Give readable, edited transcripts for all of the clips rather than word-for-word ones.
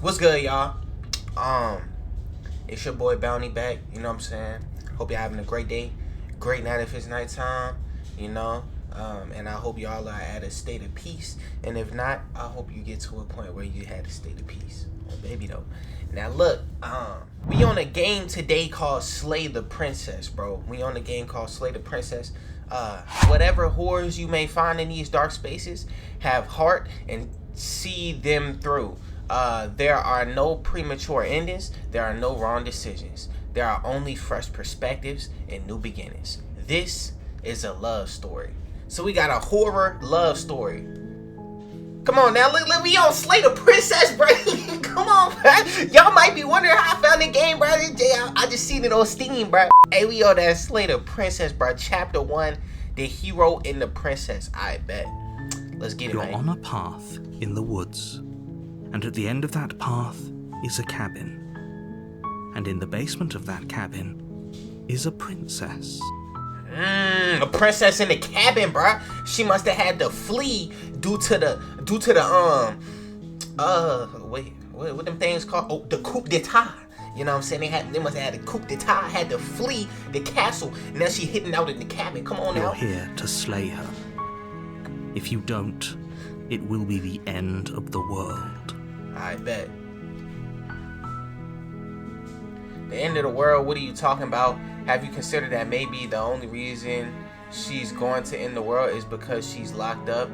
What's good, y'all? It's your boy Bowntyy back. You know what I'm saying? Hope y'all having a great day, great night if it's nighttime. You know, and I hope y'all are at a state of peace. And if not, I hope you get to a point where you had a state of peace. Oh, baby though. Now look, we on a game today called Slay the Princess, bro. We on a game called Slay the Princess. Whatever horrors you may find in these dark spaces, have heart and see them through. There are no premature endings. There are no wrong decisions. There are only fresh perspectives and new beginnings. This is a love story. So we got a horror love story. Come on now, look, we on Slay the Princess, bro. Come on, bro. Y'all might be wondering how I found the game, bro. I just seen it on Steam, bro. Hey, we on that Slay the Princess, bro. Chapter 1, the hero and the princess. I bet. Let's get it, You're man. on a path in the woods, and at the end of that path is a cabin. And in the basement of that cabin is a princess. A princess in the cabin, bruh. She must have had to flee due to the wait, what them things called? Oh, the coup d'etat. You know what I'm saying? They must have had a coup d'etat, had to flee the castle. Now she hidden out in the cabin. Come on now. You're here to slay her. If you don't, it will be the end of the world. I bet. The end of the world, what are you talking about? Have you considered that maybe the only reason she's going to end the world is because she's locked up?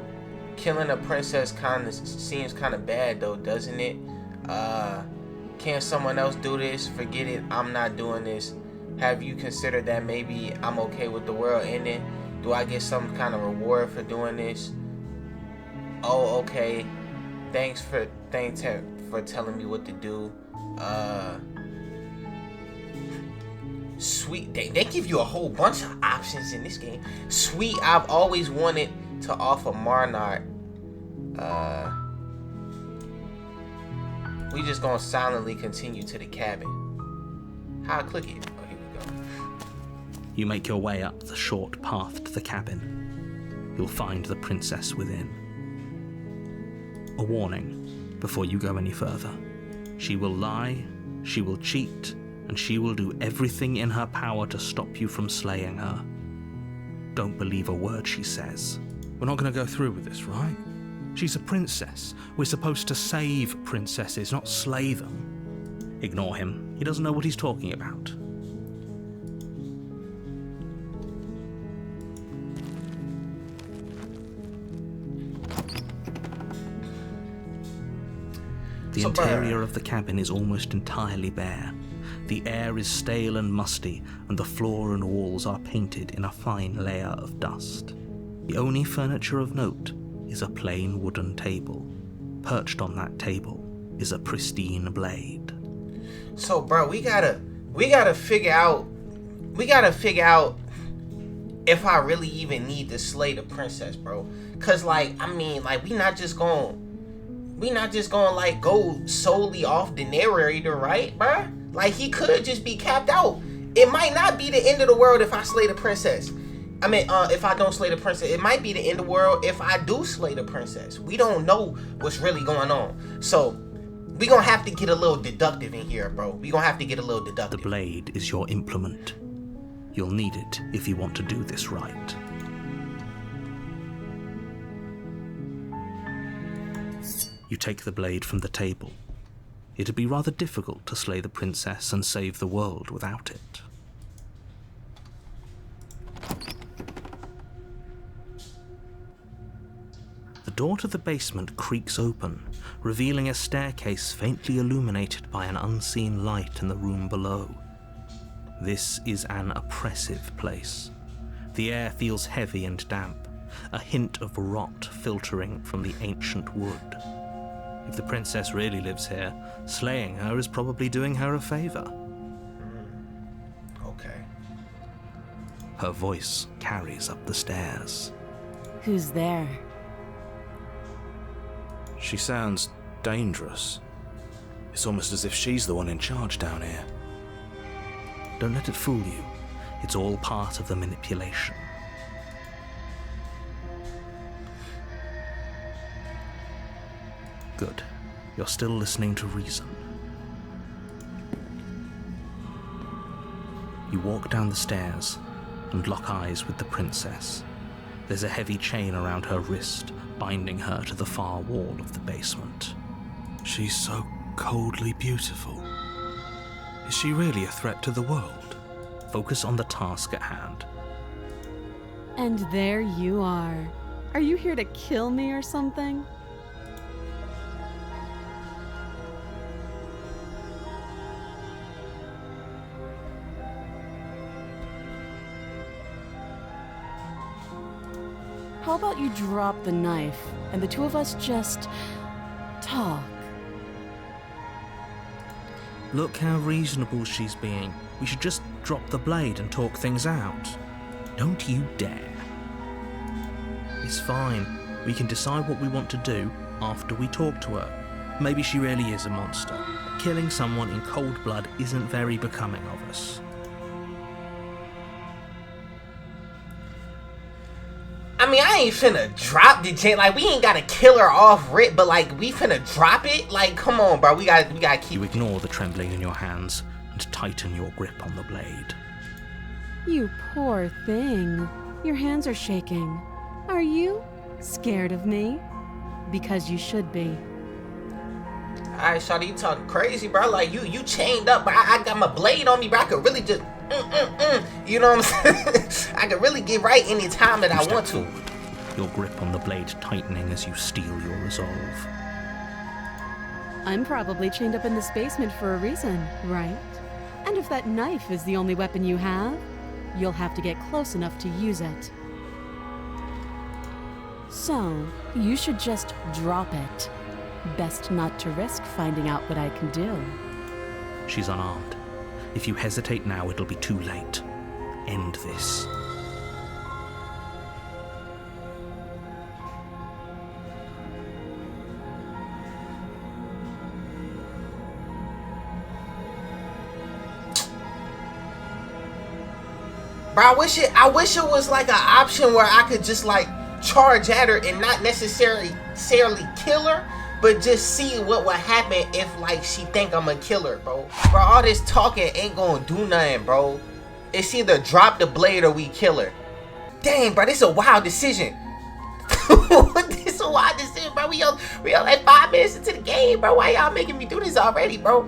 Killing a princess kind of seems kind of bad though, doesn't it? Can someone else do this? Forget it, I'm not doing this. Have you considered that maybe I'm okay with the world ending? Do I get some kind of reward for doing this? Oh, okay. Thanks for telling me what to do. Sweet, they give you a whole bunch of options in this game. Sweet, I've always wanted to offer Marnard. We just gonna silently continue to the cabin. How I click it? Oh, here we go. You make your way up the short path to the cabin. You'll find the princess within. A warning before you go any further. She will lie, she will cheat, and she will do everything in her power to stop you from slaying her. Don't believe a word she says. We're not going to go through with this, right? She's a princess. We're supposed to save princesses, not slay them. Ignore him. He doesn't know what he's talking about. The interior of the cabin is almost entirely bare. The air is stale and musty, and the floor and walls are painted in a fine layer of dust. The only furniture of note is a plain wooden table. Perched on that table is a pristine blade. So, bro, we gotta figure out if I really even need to slay the princess, bro. Cause like, I mean, like, we not just gonna like go solely off the narrator, right, bro? Like, he could just be capped out. It might not be the end of the world if I slay the princess. I mean, if I don't slay the princess, it might be the end of the world if I do slay the princess. We don't know what's really going on. So, we gonna have to get a little deductive in here, bro. We gonna have to get a little deductive. The blade is your implement. You'll need it if you want to do this right. You take the blade from the table. It'd be rather difficult to slay the princess and save the world without it. The door to the basement creaks open, revealing a staircase faintly illuminated by an unseen light in the room below. This is an oppressive place. The air feels heavy and damp, a hint of rot filtering from the ancient wood. If the princess really lives here, slaying her is probably doing her a favor. Okay. Her voice carries up the stairs. Who's there? She sounds dangerous. It's almost as if she's the one in charge down here. Don't let it fool you. It's all part of the manipulation. Good. You're still listening to reason. You walk down the stairs and lock eyes with the princess. There's a heavy chain around her wrist, binding her to the far wall of the basement. She's so coldly beautiful. Is she really a threat to the world? Focus on the task at hand. And there you are. Are you here to kill me or something? How about you drop the knife and the two of us just talk? Look how reasonable she's being. We should just drop the blade and talk things out. Don't you dare. It's fine. We can decide what we want to do after we talk to her. Maybe she really is a monster. Killing someone in cold blood isn't very becoming of us. I mean, I ain't finna drop the chain. Like, we ain't gotta kill her off rip, but like, we finna drop it. Like, come on, bro. We gotta keep. You ignore the trembling in your hands and tighten your grip on the blade. You poor thing. Your hands are shaking. Are you scared of me? Because you should be. Alright, shawty, you talking crazy, bro. Like, you chained up, bro. I got my blade on me, bro. I could really just, you know what I'm saying? I could really get right any time that I want to. Forward, your grip on the blade tightening as you steel your resolve. I'm probably chained up in this basement for a reason, right? And if that knife is the only weapon you have, you'll have to get close enough to use it. So, you should just drop it. Best not to risk finding out what I can do. She's unarmed. If you hesitate now, it'll be too late. End this. Bro, I wish it was like an option where I could just like charge at her and not necessarily kill her, but just see what would happen if like she think I'm a killer, bro. Bro, all this talking ain't gonna do nothing, bro. It's either drop the blade or we kill her. Dang, bro, this is a wild decision. This is a wild decision, bro. We all like 5 minutes into the game, bro. Why y'all making me do this already, bro?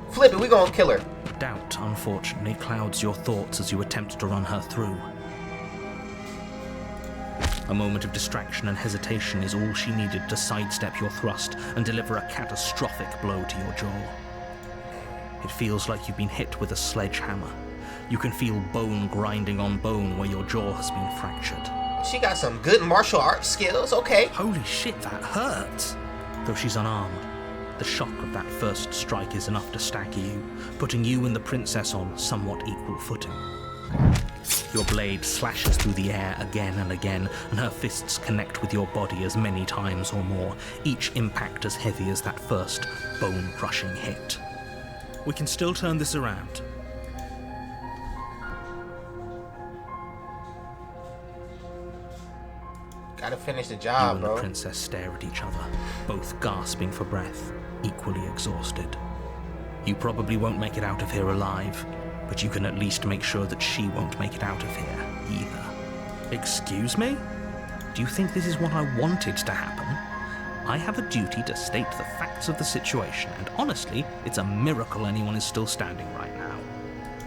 Flip it, we gonna kill her. Doubt, unfortunately, clouds your thoughts as you attempt to run her through. A moment of distraction and hesitation is all she needed to sidestep your thrust and deliver a catastrophic blow to your jaw. It feels like you've been hit with a sledgehammer. You can feel bone grinding on bone where your jaw has been fractured. She got some good martial arts skills, okay. Holy shit, that hurts! Though she's unarmed, the shock of that first strike is enough to stagger you, putting you and the princess on somewhat equal footing. Your blade slashes through the air again and again, and her fists connect with your body as many times or more, each impact as heavy as that first bone-crushing hit. We can still turn this around. Gotta finish the You job, and bro. the princess stare at each other, both gasping for breath, equally exhausted. You probably won't make it out of here alive, but you can at least make sure that she won't make it out of here either. Excuse me? Do you think this is what I wanted to happen? I have a duty to state the facts of the situation, and honestly, it's a miracle anyone is still standing right now.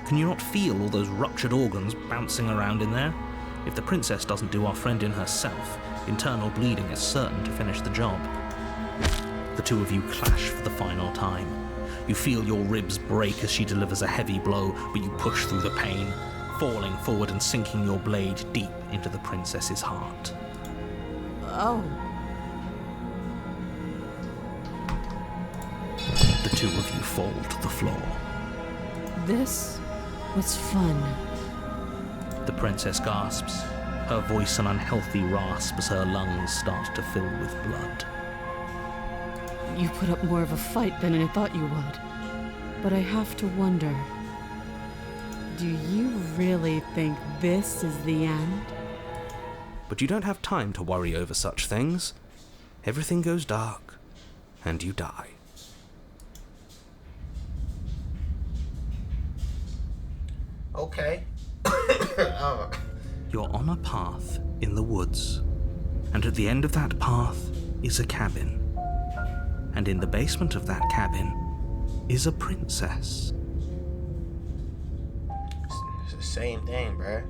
Can you not feel all those ruptured organs bouncing around in there? If the princess doesn't do our friend in herself, internal bleeding is certain to finish the job. The two of you clash for the final time. You feel your ribs break as she delivers a heavy blow, but you push through the pain, falling forward and sinking your blade deep into the princess's heart. Oh. The two of you fall to the floor. This was fun. The princess gasps, her voice an unhealthy rasp as her lungs start to fill with blood. You put up more of a fight than I thought you would. But I have to wonder, do you really think this is the end? But you don't have time to worry over such things. Everything goes dark, and you die. Okay. You're on a path in the woods, and at the end of that path is a cabin. And in the basement of that cabin is a princess. It's the same thing, bruh.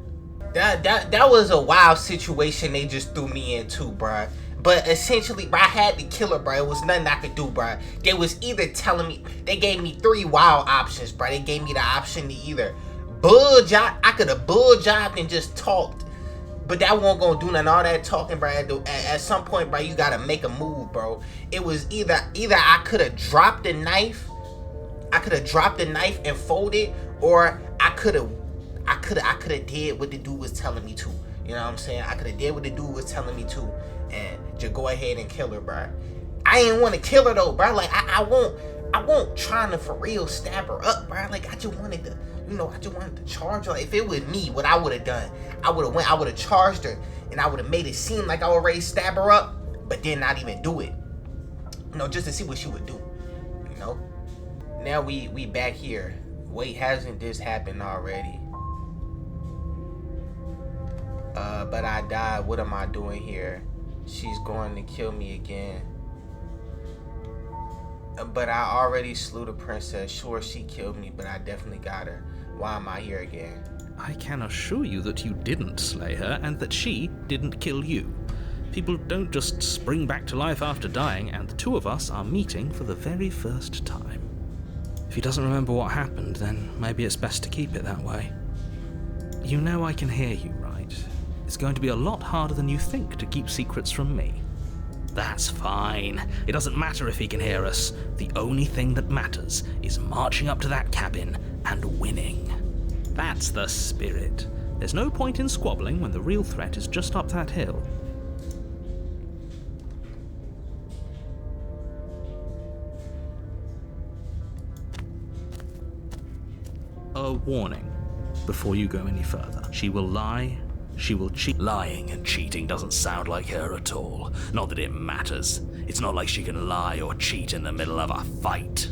That was a wild situation they just threw me into, bruh. But essentially, bruh, I had to kill her, bruh. It was nothing I could do, bruh. They was either telling me, they gave me 3 wild options, bruh. They gave me the option to either bull job. I could have bull jobbed and just talked. But that wasn't gonna do nothing. All that talking, bro. At some point, bro, you gotta make a move, bro. It was either I could have dropped the knife, and folded, or I could have did what the dude was telling me to. You know what I'm saying? I could have did what the dude was telling me to, and just go ahead and kill her, bro. I didn't want to kill her though, bro. Like I won't trying to for real stab her up, bro. Like I just wanted to. I just wanted to charge her. If it was me, what I would have done, I would have charged her, and I would have made it seem like I already stabbed her up, but then not even do it. Just to see what she would do. Now we back here. Wait, hasn't this happened already? But I died. What am I doing here? She's going to kill me again. But I already slew the princess. Sure, she killed me, but I definitely got her. Why am I here again? I can assure you that you didn't slay her and that she didn't kill you. People don't just spring back to life after dying, and the two of us are meeting for the very first time. If he doesn't remember what happened, then maybe it's best to keep it that way. You know I can hear you, right? It's going to be a lot harder than you think to keep secrets from me. That's fine. It doesn't matter if he can hear us. The only thing that matters is marching up to that cabin and winning. That's the spirit. There's no point in squabbling when the real threat is just up that hill. A warning before you go any further. She will lie. She will cheat. Lying and cheating doesn't sound like her at all. Not that it matters. It's not like she can lie or cheat in the middle of a fight.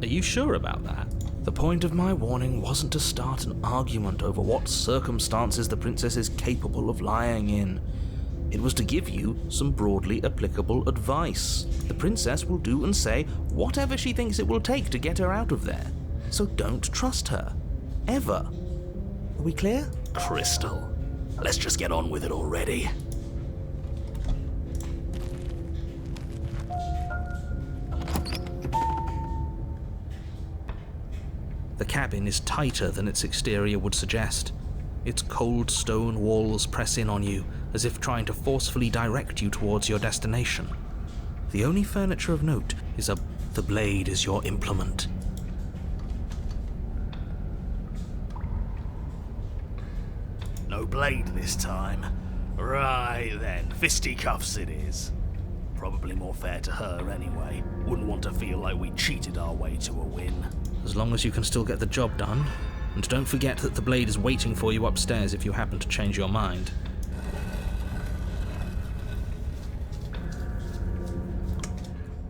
Are you sure about that? The point of my warning wasn't to start an argument over what circumstances the princess is capable of lying in. It was to give you some broadly applicable advice. The princess will do and say whatever she thinks it will take to get her out of there. So don't trust her. Ever. Are we clear? Crystal. Let's just get on with it already. The cabin is tighter than its exterior would suggest. Its cold stone walls press in on you, as if trying to forcefully direct you towards your destination. The only furniture of note is the blade is your implement. No blade this time. Right then, fisticuffs it is. Probably more fair to her anyway. Wouldn't want to feel like we cheated our way to a win. As long as you can still get the job done. And don't forget that the blade is waiting for you upstairs if you happen to change your mind.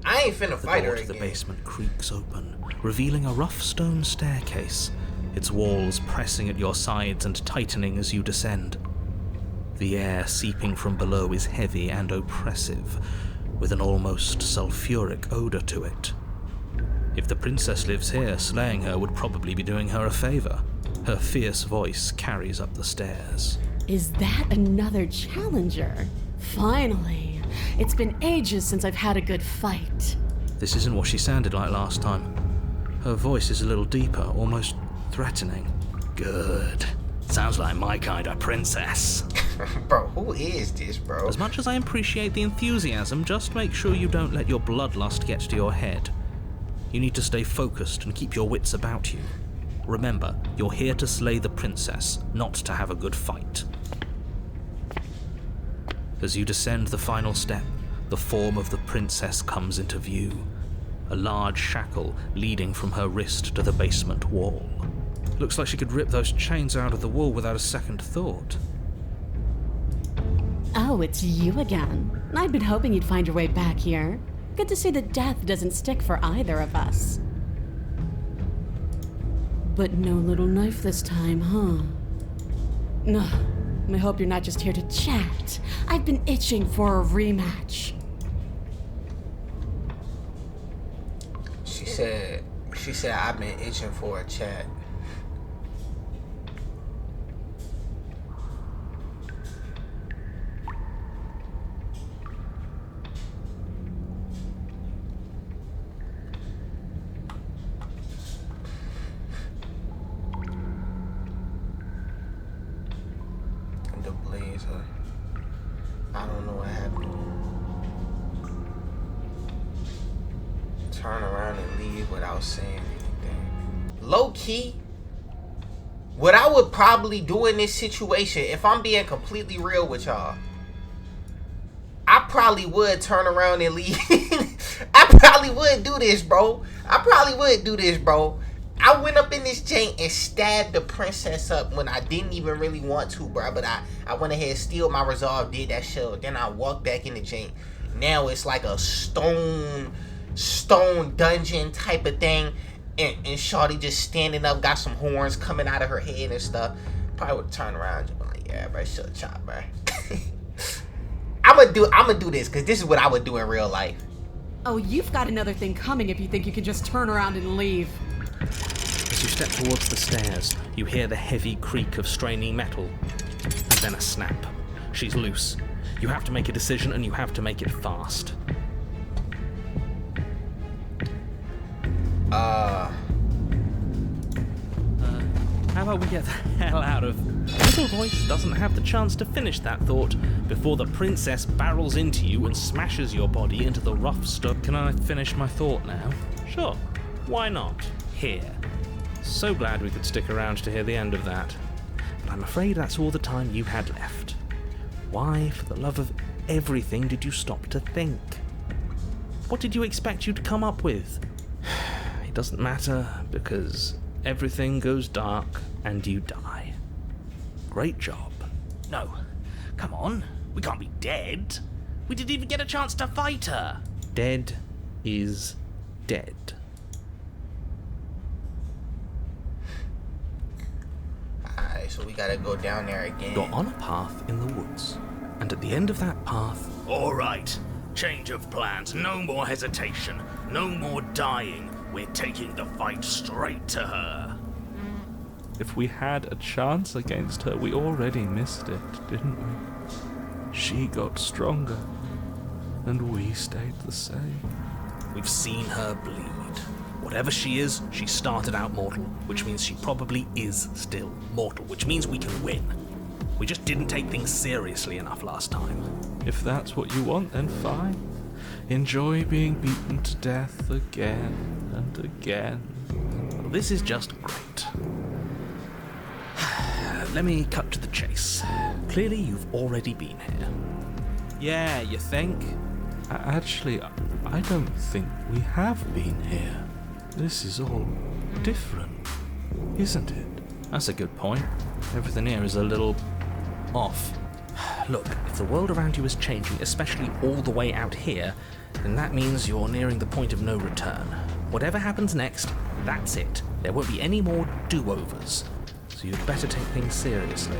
I ain't finna fight her The door to the again. basement creaks open, revealing a rough stone staircase, its walls pressing at your sides and tightening as you descend. The air seeping from below is heavy and oppressive, with an almost sulfuric odor to it. If the princess lives here, slaying her would probably be doing her a favor. Her fierce voice carries up the stairs. Is that another challenger? Finally. It's been ages since I've had a good fight. This isn't what she sounded like last time. Her voice is a little deeper, almost threatening. Good. Sounds like my kind of princess. Bro, who is this, bro? As much as I appreciate the enthusiasm, just make sure you don't let your bloodlust get to your head. You need to stay focused and keep your wits about you. Remember, you're here to slay the princess, not to have a good fight. As you descend the final step, the form of the princess comes into view. A large shackle leading from her wrist to the basement wall. Looks like she could rip those chains out of the wall without a second thought. Oh, it's you again. I'd been hoping you'd find your way back here. Good to see that death doesn't stick for either of us. But no little knife this time, huh? No, I hope you're not just here to chat. I've been itching for a rematch. She said I've been itching for a chat. The blazer. I don't know what happened. Turn around and leave without saying anything. Low key, what I would probably do in this situation, if I'm being completely real with y'all, I probably would turn around and leave. I probably would do this, bro. I went up in this jank and stabbed the princess up when I didn't even really want to, bro. But I went ahead, steeled my resolve, did that shit. Then I walked back in the jank. Now it's like a stone dungeon type of thing. And Shawty just standing up, got some horns coming out of her head and stuff. Probably would turn around and be like, yeah, bro, shut chop, bro. I'ma do this, because this is what I would do in real life. Oh, you've got another thing coming if you think you can just turn around and leave. As you step towards the stairs, you hear the heavy creak of straining metal, and then a snap. She's loose. You have to make a decision, and you have to make it fast. How about we get the hell out of... Little voice doesn't have the chance to finish that thought before the princess barrels into you and smashes your body into the rough stuff. Can I finish my thought now? Sure. Why not? Here. So glad we could stick around to hear the end of that. But I'm afraid that's all the time you had left. Why, for the love of everything, did you stop to think? What did you expect you'd come up with? It doesn't matter, because everything goes dark and you die. Great job. No, come on. We can't be dead. We didn't even get a chance to fight her. Dead is dead. Alright, so we gotta go down there again. You're on a path in the woods, and at the end of that path... All right. Change of plans. No more hesitation. No more dying. We're taking the fight straight to her. If we had a chance against her, we already missed it, didn't we? She got stronger, and we stayed the same. We've seen her bleed. Whatever she is, she started out mortal, which means she probably is still mortal, which means we can win. We just didn't take things seriously enough last time. If that's what you want, then fine. Enjoy being beaten to death again and again. Well, this is just great. Let me cut to the chase. Clearly, you've already been here. Yeah, you think? Actually, I don't think we have been here. This is all different, isn't it? That's a good point. Everything here is a little off. Look, if the world around you is changing, especially all the way out here, then that means you're nearing the point of no return. Whatever happens next, that's it. There won't be any more do-overs. So you'd better take things seriously.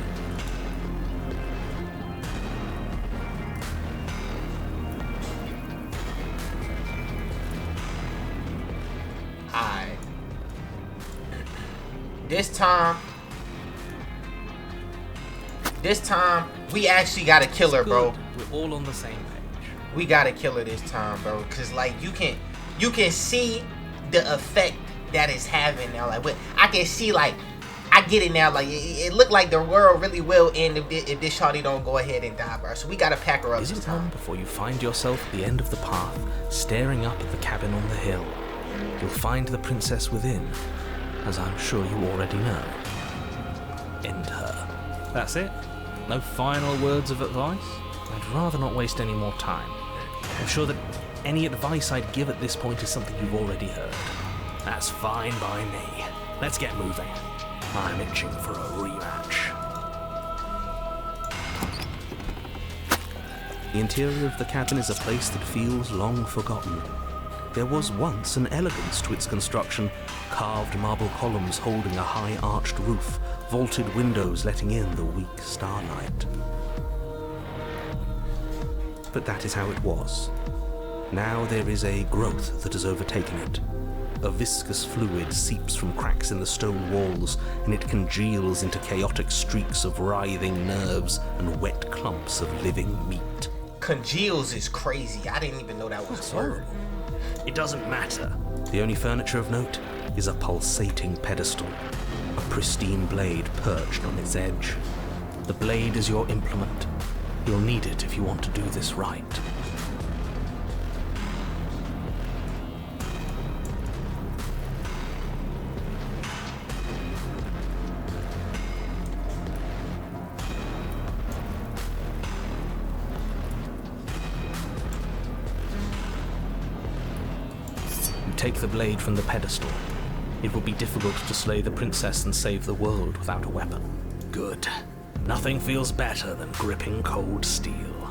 Alright. This time, we actually gotta kill her, bro. We're all on the same page. We gotta kill her this time, bro. Cause like you can see the effect that it's having now. Like I can see, like I get it now. Like it looked like the world really will end if this shawty don't go ahead and die, bro. So we gotta pack her up Isn't this time. long before you find yourself at the end of the path, staring up at the cabin on the hill. You'll find the princess within, as I'm sure you already know. End her. That's it? No final words of advice? I'd rather not waste any more time. I'm sure that any advice I'd give at this point is something you've already heard. That's fine by me. Let's get moving. I'm itching for a rematch. The interior of the cabin is a place that feels long forgotten. There was once an elegance to its construction, carved marble columns holding a high arched roof, vaulted windows letting in the weak starlight. But that is how it was. Now there is a growth that has overtaken it. A viscous fluid seeps from cracks in the stone walls, and it congeals into chaotic streaks of writhing nerves and wet clumps of living meat. Congeals is crazy. I didn't even know that was a word. It doesn't matter. The only furniture of note is a pulsating pedestal, a pristine blade perched on its edge. The blade is your implement. You'll need it if you want to do this right. Take the blade from the pedestal. It will be difficult to slay the princess and save the world without a weapon. Good. Nothing feels better than gripping cold steel.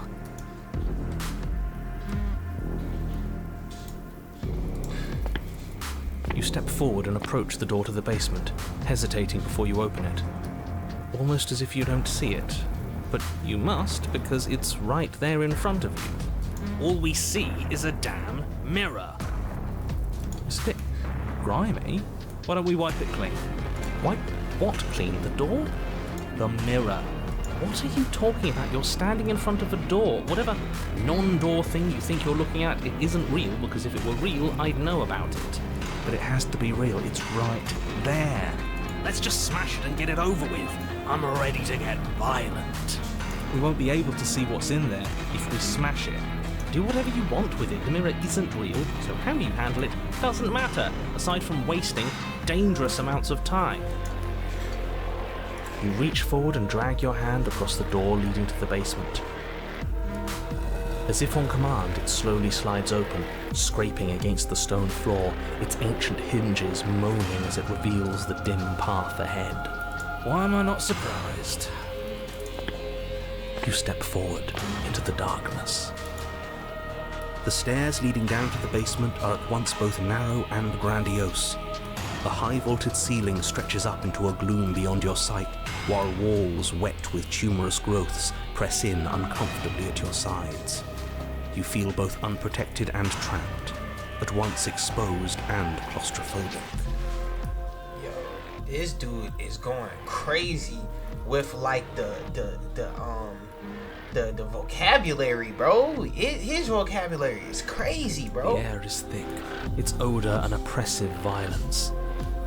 You step forward and approach the door to the basement, hesitating before you open it. Almost as if you don't see it. But you must, because it's right there in front of you. All we see is a damn mirror. It's a bit grimy. Why don't we wipe it clean? Wipe what clean? The door? The mirror. What are you talking about? You're standing in front of a door. Whatever non-door thing you think you're looking at, it isn't real, because if it were real, I'd know about it. But it has to be real. It's right there. Let's just smash it and get it over with. I'm ready to get violent. We won't be able to see what's in there if we smash it. Do whatever you want with it. The mirror isn't real, so how you handle it doesn't matter, aside from wasting dangerous amounts of time. You reach forward and drag your hand across the door leading to the basement. As if on command, it slowly slides open, scraping against the stone floor, its ancient hinges moaning as it reveals the dim path ahead. Why am I not surprised? You step forward into the darkness. The stairs leading down to the basement are at once both narrow and grandiose. The high-vaulted ceiling stretches up into a gloom beyond your sight, while walls wet with tumorous growths press in uncomfortably at your sides. You feel both unprotected and trapped, at once exposed and claustrophobic. Yo, this dude is going crazy with like the vocabulary, bro. His vocabulary is crazy, bro. The air is thick, its odor an oppressive violence.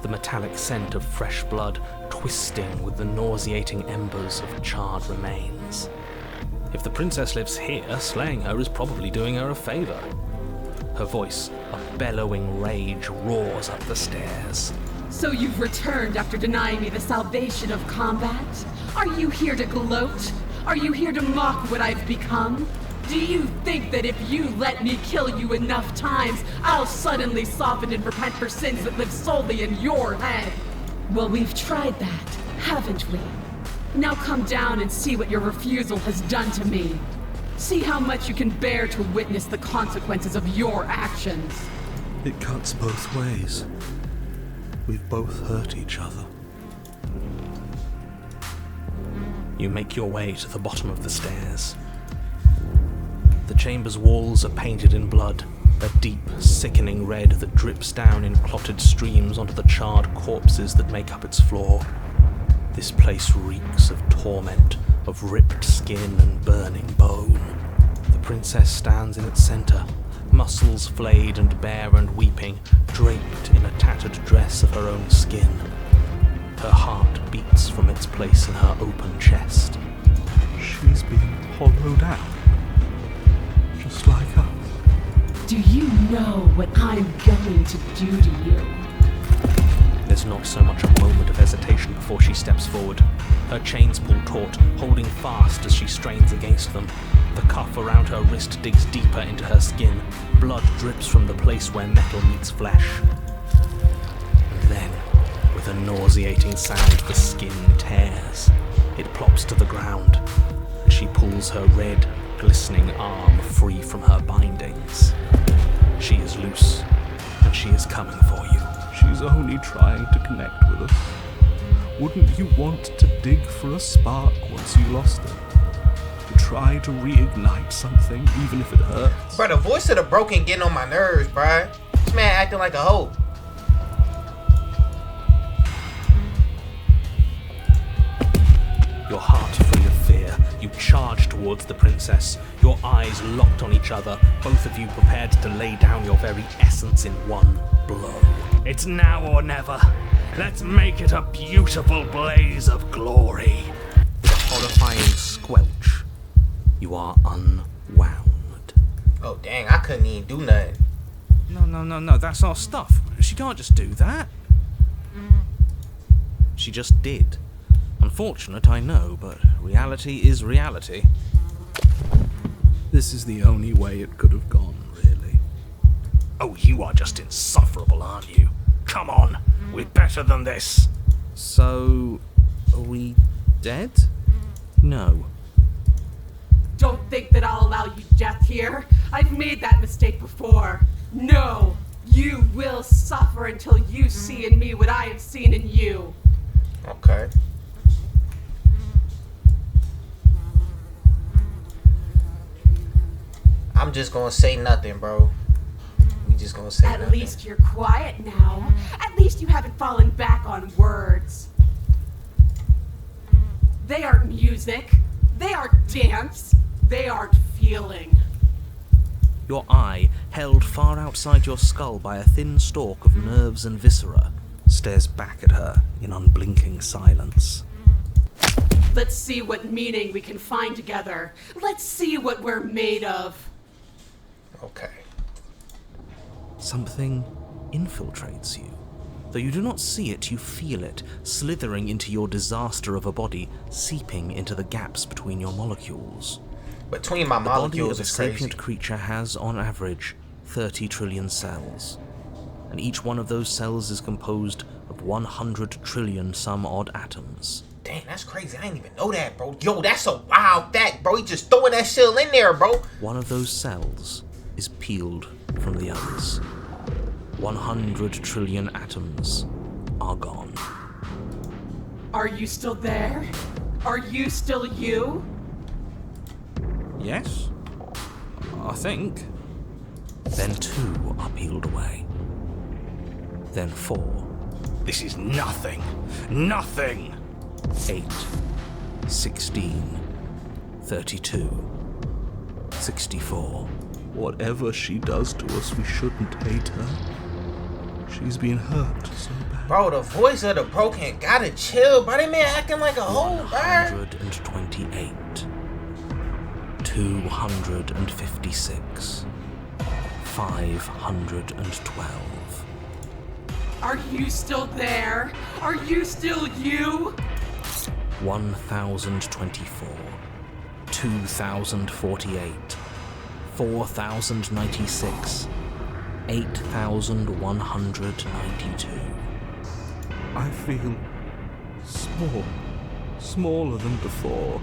The metallic scent of fresh blood twisting with the nauseating embers of charred remains. If the princess lives here, slaying her is probably doing her a favor. Her voice, a bellowing rage, roars up the stairs. So you've returned after denying me the salvation of combat? Are you here to gloat? Are you here to mock what I've become? Do you think that if you let me kill you enough times, I'll suddenly soften and repent for sins that live solely in your head? Well, we've tried that, haven't we? Now come down and see what your refusal has done to me. See how much you can bear to witness the consequences of your actions. It cuts both ways. We've both hurt each other. You make your way to the bottom of the stairs. The chamber's walls are painted in blood, a deep, sickening red that drips down in clotted streams onto the charred corpses that make up its floor. This place reeks of torment, of ripped skin and burning bone. The princess stands in its center, muscles flayed and bare and weeping, draped in a tattered dress of her own skin. Her heart beats from its place in her open chest. She's been hollowed out. Just like us. Do you know what I'm going to do to you? There's not so much a moment of hesitation before she steps forward. Her chains pull taut, holding fast as she strains against them. The cuff around her wrist digs deeper into her skin. Blood drips from the place where metal meets flesh. And then, with a nauseating sound, the skin tears. It plops to the ground, and she pulls her red, glistening arm free from her bindings. She is loose, and she is coming for you. She's only trying to connect with us. Wouldn't you want to dig for a spark once you lost it? To try to reignite something, even if it hurts? Bro, the voice of the broken getting on my nerves, bro. This man acting like a hoe. Your heart free of fear, you charge towards the princess, your eyes locked on each other, both of you prepared to lay down your very essence in one blow. It's now or never. Let's make it a beautiful blaze of glory. With a horrifying squelch, you are unwound. Oh, dang, I couldn't even do nothing. No, that's our stuff. She can't just do that. She just did. Unfortunate, I know, but reality is reality. This is the only way it could have gone, really. Oh, you are just insufferable, aren't you? Come on, we're better than this. So, are we dead? No. Don't think that I'll allow you death here. I've made that mistake before. No, you will suffer until you see in me what I have seen in you. Okay. I'm just gonna say nothing, bro. We just gonna say nothing. At least you're quiet now. At least you haven't fallen back on words. They aren't music. They aren't dance. They aren't feeling. Your eye, held far outside your skull by a thin stalk of nerves and viscera, stares back at her in unblinking silence. Let's see what meaning we can find together. Let's see what we're made of. Okay. Something infiltrates you. Though you do not see it, you feel it, slithering into your disaster of a body, seeping into the gaps between your molecules. Between my The body of molecules a is crazy. sapient creature has, on average, 30 trillion cells. And each one of those cells is composed of 100 trillion some odd atoms. Dang, that's crazy. I didn't even know that, bro. Yo, that's a wild fact, bro. He just throwing that shit in there, bro. One of those cells is peeled from the others. 100 trillion atoms are gone. Are you still there? Are you still you? Yes? I think. Then 2 are peeled away. Then 4. This is nothing. Nothing. 8. 16. 32. 64. Whatever she does to us, we shouldn't hate her. She's been hurt so bad. Bro, the voice of the broken gotta chill, bro. That man acting like a hoe, bro. 128. 256. 512. Are you still there? Are you still you? 1024. 2048. 4096. 8192. I feel small. Smaller than before.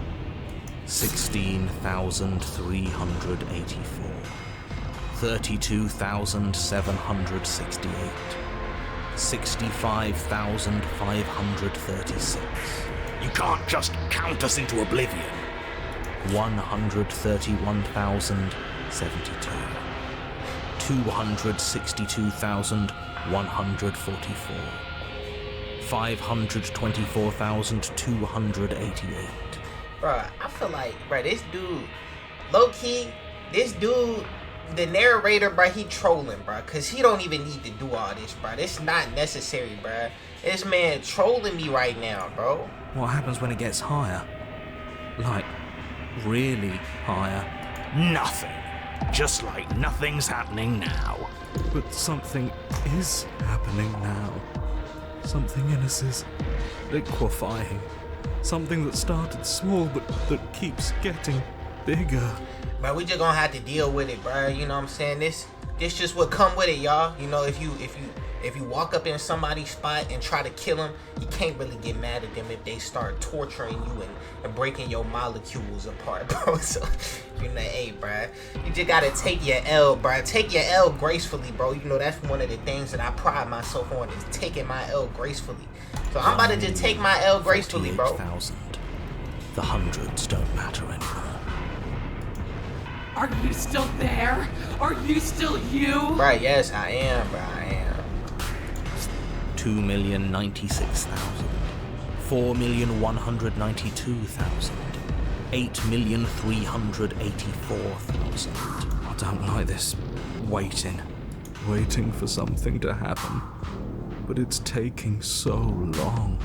16,384. 32,768. 65,536. You can't just count us into oblivion. 131,072. 262,144. 524,288. Bro, I feel like, bro, this dude, low-key, this dude, the narrator, bro, he trolling, bro, because he don't even need to do all this, bro. This not necessary, bro. This man trolling me right now, bro. What happens when it gets higher? Like, really higher? Nothing. Just like nothing's happening now. But something is happening now. Something in us is liquefying. Something that started small but that keeps getting bigger. Bro, we just gonna have to deal with it, bro. You know what I'm saying? This just what come with it, y'all. You know, if you If you walk up in somebody's spot and try to kill them, you can't really get mad at them if they start torturing you and breaking your molecules apart, bro. So, you know, hey, bro, you just gotta take your L, bro. Take your L gracefully, bro. You know, that's one of the things that I pride myself on, is taking my L gracefully. So I'm about to just take my L gracefully, bro. 48,000. The hundreds don't matter anymore. Are you still there? Are you still you? Right, yes, I am, bro. I am. 2,096,000, 4,192,000, 8,384,000. I don't like this. Waiting for something to happen. But it's taking so long.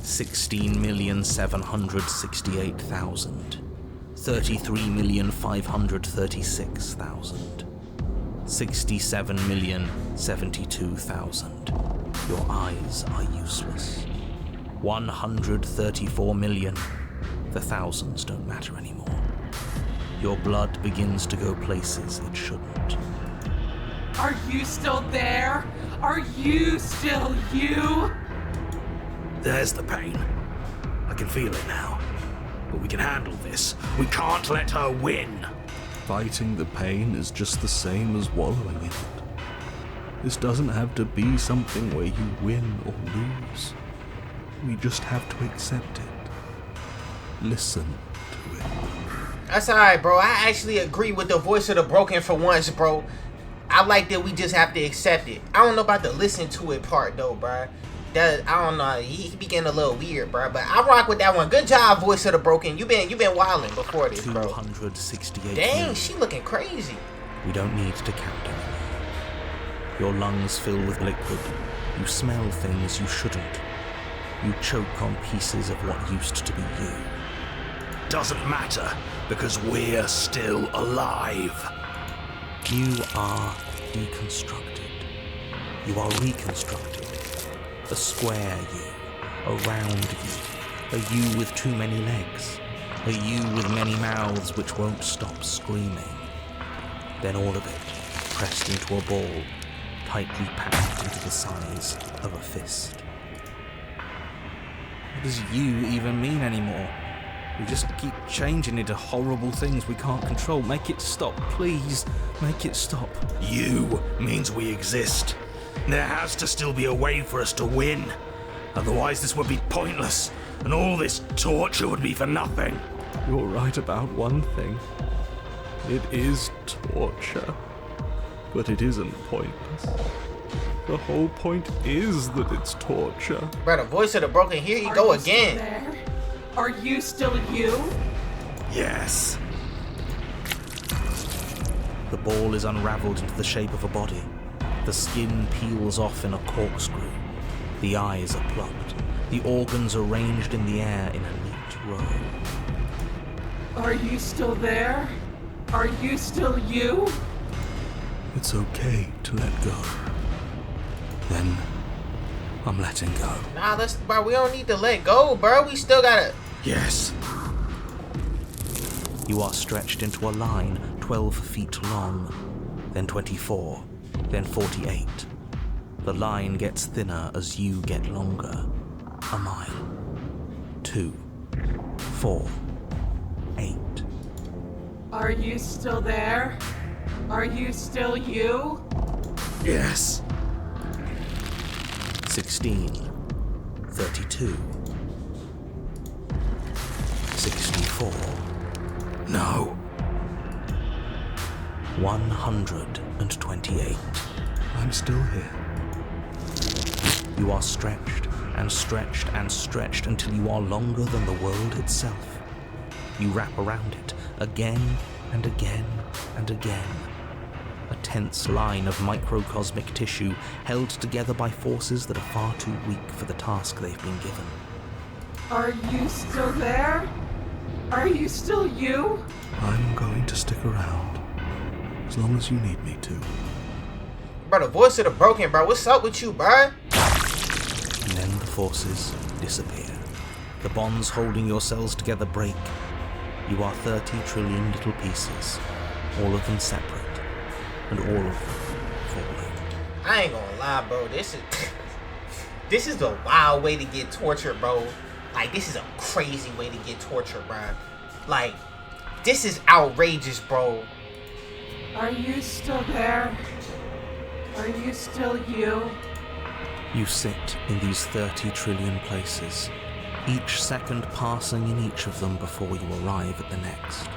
16,768,000, 33,536,000, 67,072,000. Your eyes are useless. 134 million. The thousands don't matter anymore. Your blood begins to go places it shouldn't. Are you still there? Are you still you? There's the pain. I can feel it now. But we can handle this. We can't let her win. Fighting the pain is just the same as wallowing in it. This doesn't have to be something where you win or lose. We just have to accept it. Listen to it. That's alright, bro. I actually agree with the voice of the broken for once, bro. I like that we just have to accept it. I don't know about the listen to it part, though, bro. That, I don't know. He be getting a little weird, bro. But I rock with that one. Good job, voice of the broken. You been wilding before this, bro. 268 Dang, million. she looking crazy. We don't need to count anymore. Your lungs fill with liquid. You smell things you shouldn't. You choke on pieces of what used to be you. Doesn't matter, because we're still alive. You are deconstructed. You are reconstructed. A square you, a round you, a you with too many legs, a you with many mouths which won't stop screaming. Then all of it pressed into a ball, tightly packed into the size of a fist. What does you even mean anymore? We just keep changing into horrible things we can't control. Make it stop, please. Make it stop. You means we exist. There has to still be a way for us to win. Otherwise this would be pointless, and all this torture would be for nothing. You're right about one thing. It is torture. But it isn't pointless. The whole point is that it's torture. Bro, the voice of the broken, here you go Are you still again. there? Are you still you? Yes. The ball is unraveled into the shape of a body. The skin peels off in a corkscrew. The eyes are plucked. The organs arranged in the air in a neat row. Are you still there? Are you still you? It's okay to let go. Then I'm letting go. Nah, bro, we don't need to let go, bro. We still gotta. Yes. You are stretched into a line 12 feet long, then 24, then 48. The line gets thinner as you get longer. A mile. 2, 4, 8. Are you still there? Are you still you? Yes. 16, 32, 64, No. 128. I'm still here. You are stretched and stretched and stretched until you are longer than the world itself. You wrap around it again and again and again. A tense line of microcosmic tissue held together by forces that are far too weak for the task they've been given. Are you still there? Are you still you? I'm going to stick around. As long as you need me to. Bro, the voice of the broken, bro. What's up with you, bro? And then the forces disappear. The bonds holding your cells together break. You are 30 trillion little pieces, all of them separate, and all of them falling. I ain't gonna lie, bro. This is a wild way to get tortured, bro. Like, this is a crazy way to get tortured, bro. Like, this is outrageous, bro. Are you still there? Are you still you? You sit in these 30 trillion places, each second passing in each of them before you arrive at the next.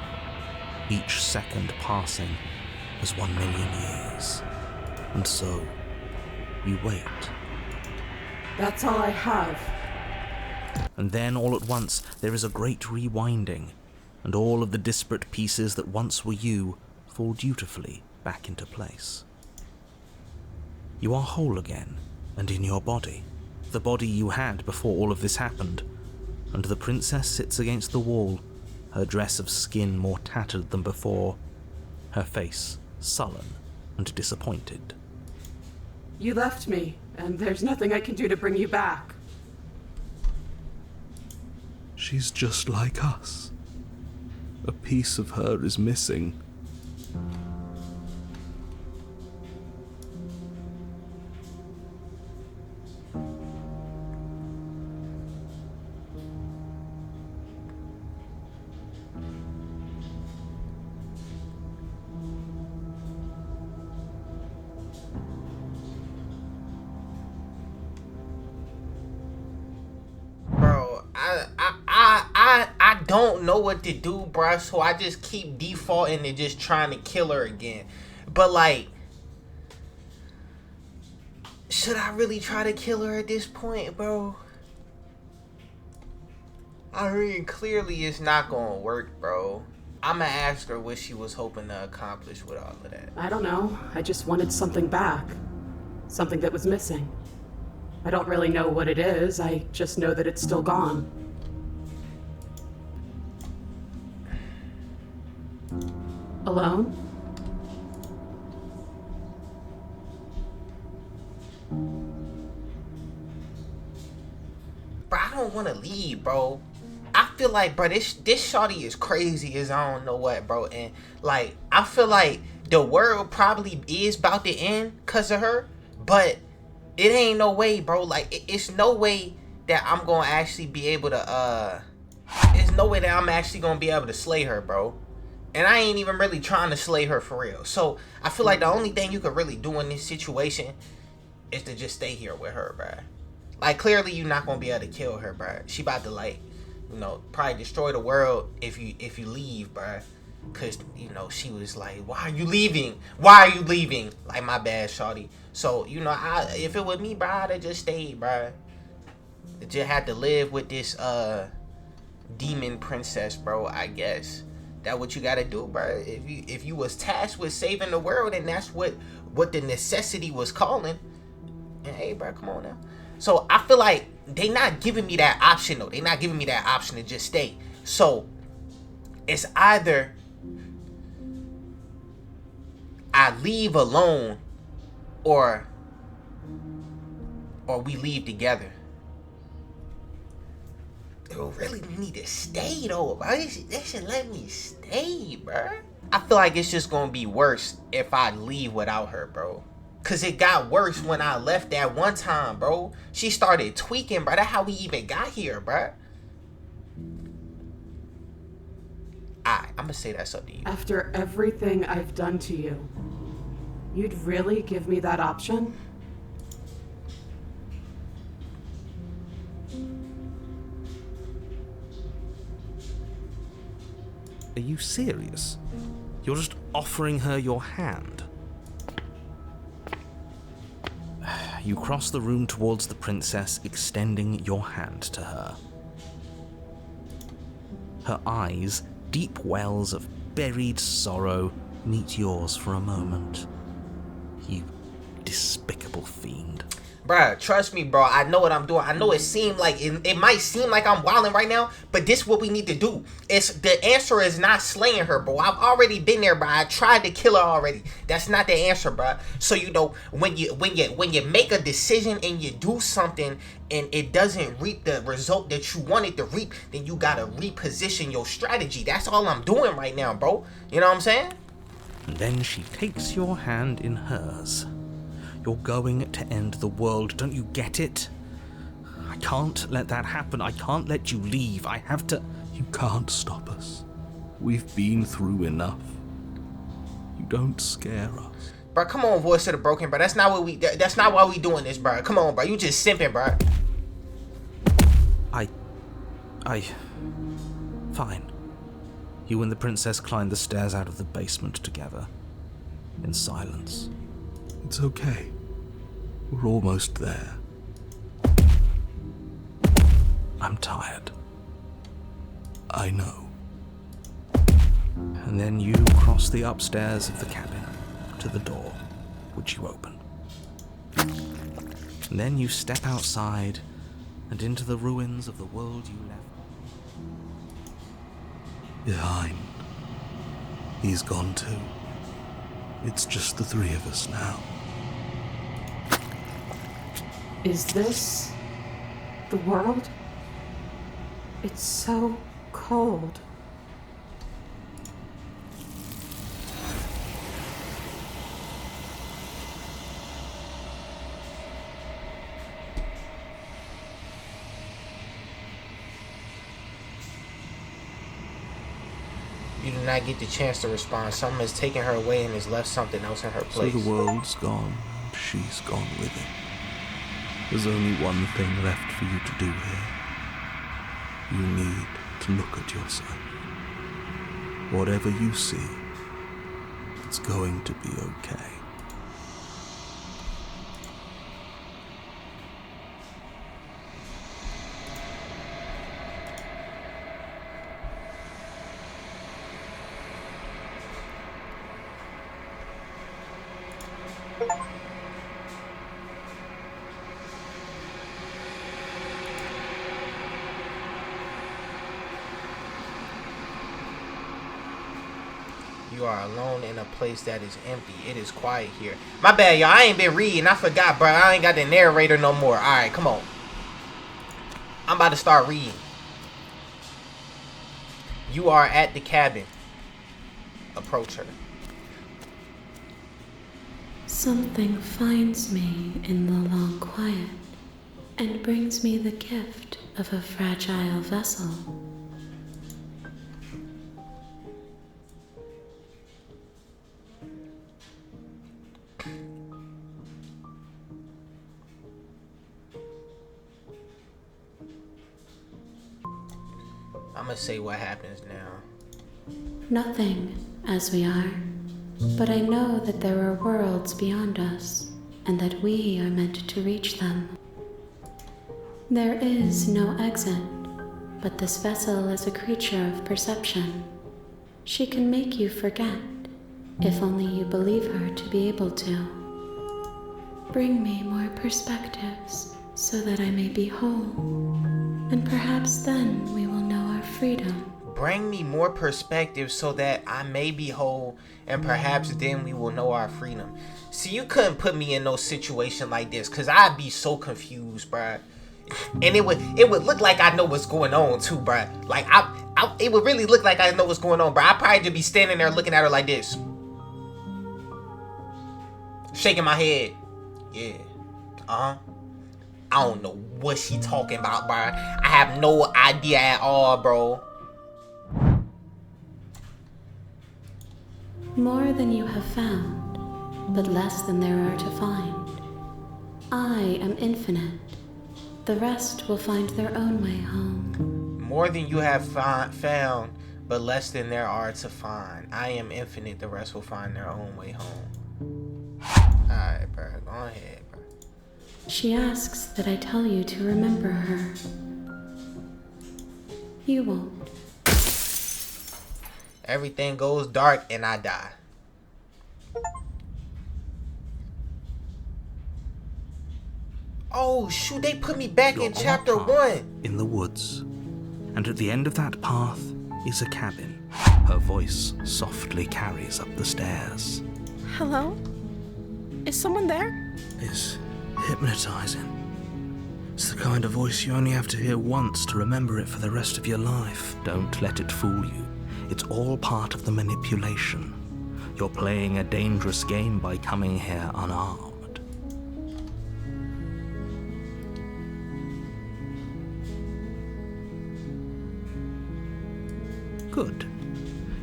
Each second passing as 1 million years. And so, you wait. That's all I have. And then all at once there is a great rewinding, and all of the disparate pieces that once were you fall dutifully back into place. You are whole again, and in your body, the body you had before all of this happened, and the princess sits against the wall, her dress of skin more tattered than before, her face sullen and disappointed. You left me, and there's nothing I can do to bring you back. She's just like us. A piece of her is missing. I don't know what to do, bruh, so I just keep defaulting to just trying to kill her again. But, like, should I really try to kill her at this point, bro? I mean, clearly it's not gonna work, bro. I'ma ask her what she was hoping to accomplish with all of that. I don't know. I just wanted something back. Something that was missing. I don't really know what it is. I just know that it's still gone. Alone? Bro, I don't want to leave, bro. I feel like, bro, this shawty is crazy as I don't know what, bro. And, like, I feel like the world probably is about to end because of her. But it ain't no way, bro. Like, it's no way that I'm going to actually be able to, there's no way that I'm actually going to be able to slay her, bro. And I ain't even really trying to slay her for real. So, I feel like the only thing you could really do in this situation is to just stay here with her, bro. Like, clearly you're not going to be able to kill her, bro. She about to, like, you know, probably destroy the world if you leave, bro. Because, you know, she was like, why are you leaving? Why are you leaving? Like, my bad, shawty. So, you know, if it was me, bro, I'd have just stayed, bro. Just had to live with this demon princess, bro, I guess. That what you gotta do, bro. If you was tasked with saving the world, and that's what the necessity was calling. And hey, bro, come on now. So I feel like they not giving me that option though. They not giving me that option to just stay. So it's either I leave alone, or we leave together. They really need to stay though, bro. They should let me stay, bro. I feel like it's just gonna be worse if I leave without her, bro. Cause it got worse when I left that one time, bro. She started tweaking, bro. That's how we even got here, bro. I'm gonna say that's up to you. After everything I've done to you, you'd really give me that option? Are you serious? You're just offering her your hand? You cross the room towards the princess, extending your hand to her. Her eyes, deep wells of buried sorrow, meet yours for a moment. You despicable fiend. Bruh, trust me, bro. I know what I'm doing. I know it might seem like I'm wilding right now, but this is what we need to do. The answer is not slaying her, bro. I've already been there, bro. I tried to kill her already. That's not the answer, bro. So you know, when you make a decision and you do something and it doesn't reap the result that you wanted to reap, then you gotta reposition your strategy. That's all I'm doing right now, bro. You know what I'm saying? And then she takes your hand in hers. You're going to end the world. Don't you get it? I can't let that happen. I can't let you leave. I have to... You can't stop us. We've been through enough. You don't scare us. Bro, come on, voice of the broken, bro. That's not what we. That's not why we doing this, bro. Come on, bro. You just simping, bro. Fine. You and the princess climbed the stairs out of the basement together. In silence. It's okay. We're almost there. I'm tired. I know. And then you cross the upstairs of the cabin to the door, which you open. And then you step outside and into the ruins of the world you left behind. He's gone too. It's just the three of us now. Is this the world? It's so cold. You do not get the chance to respond. Something has taken her away and has left something else in her place. So the world's gone, and she's gone with it. There's only one thing left for you to do here. You need to look at yourself. Whatever you see, it's going to be okay. You are alone in a place that is empty. It is quiet here. My bad, y'all. I ain't been reading. I forgot, bro. I ain't got the narrator no more. Alright, come on. I'm about to start reading. You are at the cabin. Approach her. Something finds me in the long quiet and brings me the gift of a fragile vessel. I'm gonna say what happens now. Nothing, as we are, but I know that there are worlds beyond us, and that we are meant to reach them. There is no exit, but this vessel is a creature of perception. She can make you forget, if only you believe her to be able to. Bring me more perspectives, so that I may be whole, and perhaps then we will know our freedom. Bring me more perspective so that I may be whole, and perhaps then we will know our freedom. See, you couldn't put me in no situation like this, cause I'd be so confused, bruh. And it would look like I know what's going on too, bruh. Like it would really look like I know what's going on, bruh. I'd probably just be standing there looking at her like this, shaking my head. Yeah. I don't know what she talking about, bruh. I have no idea at all, bro. More than you have found, but less than there are to find. I am infinite. The rest will find their own way home. More than you have found, but less than there are to find. I am infinite. The rest will find their own way home. Alright, bro. Go ahead, bro. She asks that I tell you to remember her. You won't. Everything goes dark and I die. Oh shoot, they put me back in chapter 1. In the woods. And at the end of that path is a cabin. Her voice softly carries up the stairs. Hello? Is someone there? It's hypnotizing. It's the kind of voice you only have to hear once to remember it for the rest of your life. Don't let it fool you. It's all part of the manipulation. You're playing a dangerous game by coming here unarmed. Good.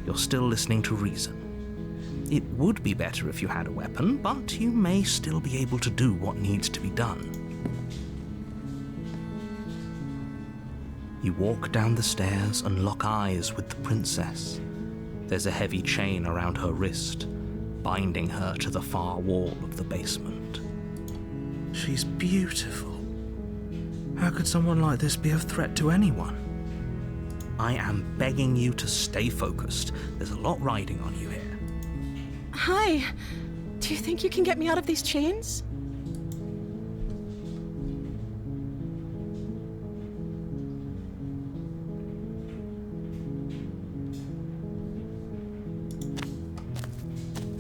You're still listening to reason. It would be better if you had a weapon, but you may still be able to do what needs to be done. You walk down the stairs and lock eyes with the princess. There's a heavy chain around her wrist, binding her to the far wall of the basement. She's beautiful. How could someone like this be a threat to anyone? I am begging you to stay focused. There's a lot riding on you here. Hi. Do you think you can get me out of these chains?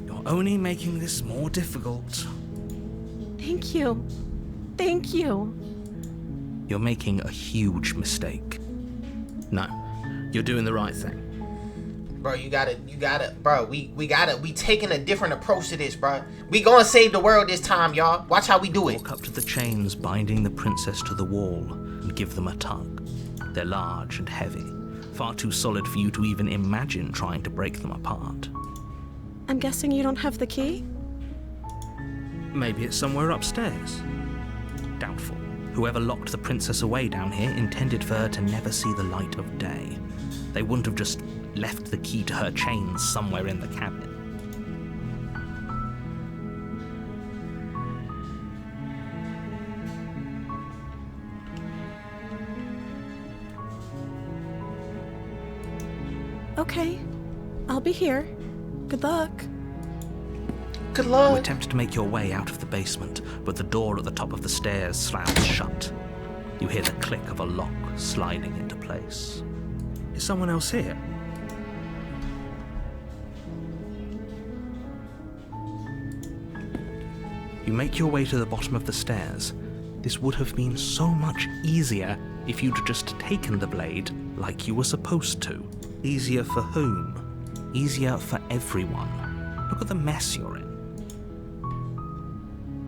You're only making this more difficult. Thank you. Thank you. You're making a huge mistake. No, you're doing the right thing. Bro, you gotta, bro, we taking a different approach to this, bro. We gonna save the world this time, y'all. Watch how we do it. Walk up to the chains binding the princess to the wall and give them a tug. They're large and heavy, far too solid for you to even imagine trying to break them apart. I'm guessing you don't have the key? Maybe it's somewhere upstairs. Doubtful. Whoever locked the princess away down here intended for her to never see the light of day. They wouldn't have just left the key to her chains somewhere in the cabin. Okay. I'll be here. Good luck. Good You luck. attempt to make your way out of the basement, but the door at the top of the stairs slams shut. You hear the click of a lock sliding into place. Is someone else here? You make your way to the bottom of the stairs. This would have been so much easier if you'd just taken the blade like you were supposed to. Easier for whom? Easier for everyone. Look at the mess you're in.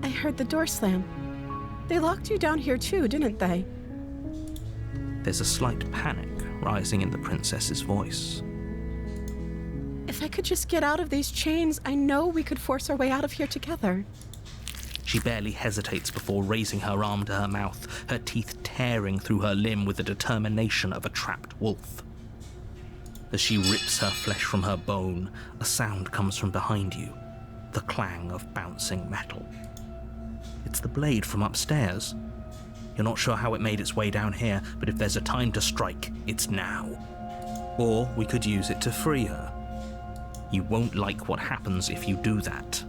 I heard the door slam. They locked you down here too, didn't they? There's a slight panic rising in the princess's voice. If I could just get out of these chains, I know we could force our way out of here together. She barely hesitates before raising her arm to her mouth, her teeth tearing through her limb with the determination of a trapped wolf. As she rips her flesh from her bone, a sound comes from behind you, the clang of bouncing metal. It's the blade from upstairs. You're not sure how it made its way down here, but if there's a time to strike, it's now. Or we could use it to free her. You won't like what happens if you do that.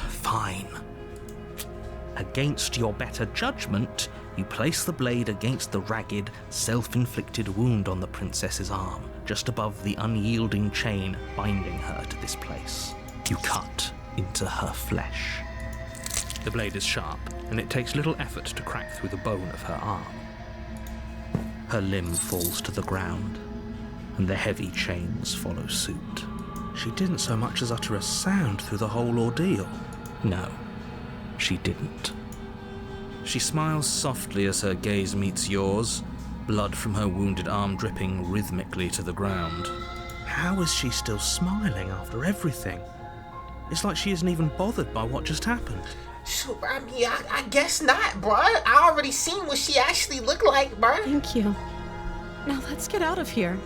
Fine. Against your better judgment, you place the blade against the ragged, self-inflicted wound on the princess's arm, just above the unyielding chain binding her to this place. You cut into her flesh. The blade is sharp, and it takes little effort to crack through the bone of her arm. Her limb falls to the ground, and the heavy chains follow suit. She didn't so much as utter a sound through the whole ordeal. No, she didn't. She smiles softly as her gaze meets yours, blood from her wounded arm dripping rhythmically to the ground. How is she still smiling after everything? It's like she isn't even bothered by what just happened. Shoot, I mean, I guess not, bro. I already seen what she actually looked like, bro. Thank you. Now let's get out of here.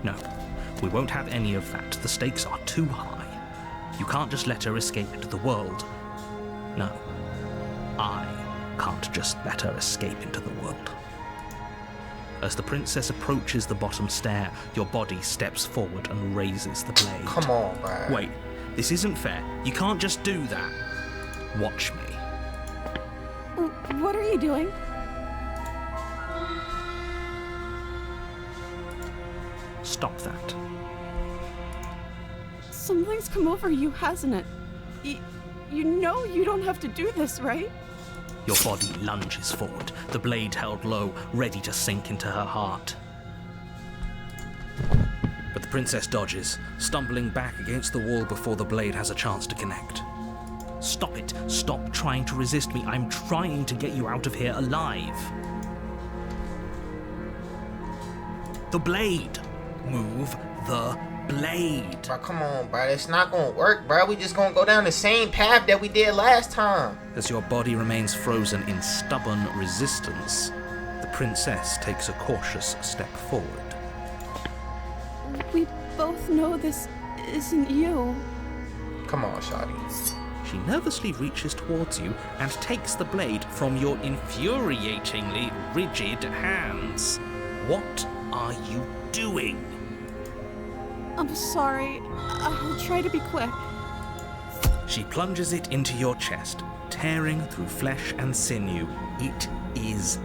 No, we won't have any of that. The stakes are too high. You can't just let her escape into the world. No, I can't just let her escape into the world. As the princess approaches the bottom stair, your body steps forward and raises the blade. Come on, bro. Wait, this isn't fair. You can't just do that. Watch me. What are you doing? Stop that. Something's come over you, hasn't it? You know you don't have to do this, right? Your body lunges forward, the blade held low, ready to sink into her heart. But the princess dodges, stumbling back against the wall before the blade has a chance to connect. Stop it. Stop trying to resist me. I'm trying to get you out of here alive. The blade. Move the blade. Bro, come on, bro. It's not gonna work, bro. We just gonna go down the same path that we did last time. As your body remains frozen in stubborn resistance, the princess takes a cautious step forward. We both know this isn't you. Come on, shawty. She nervously reaches towards you and takes the blade from your infuriatingly rigid hands. What are you doing? I'm sorry. I'll try to be quick. She plunges it into your chest, tearing through flesh and sinew. It is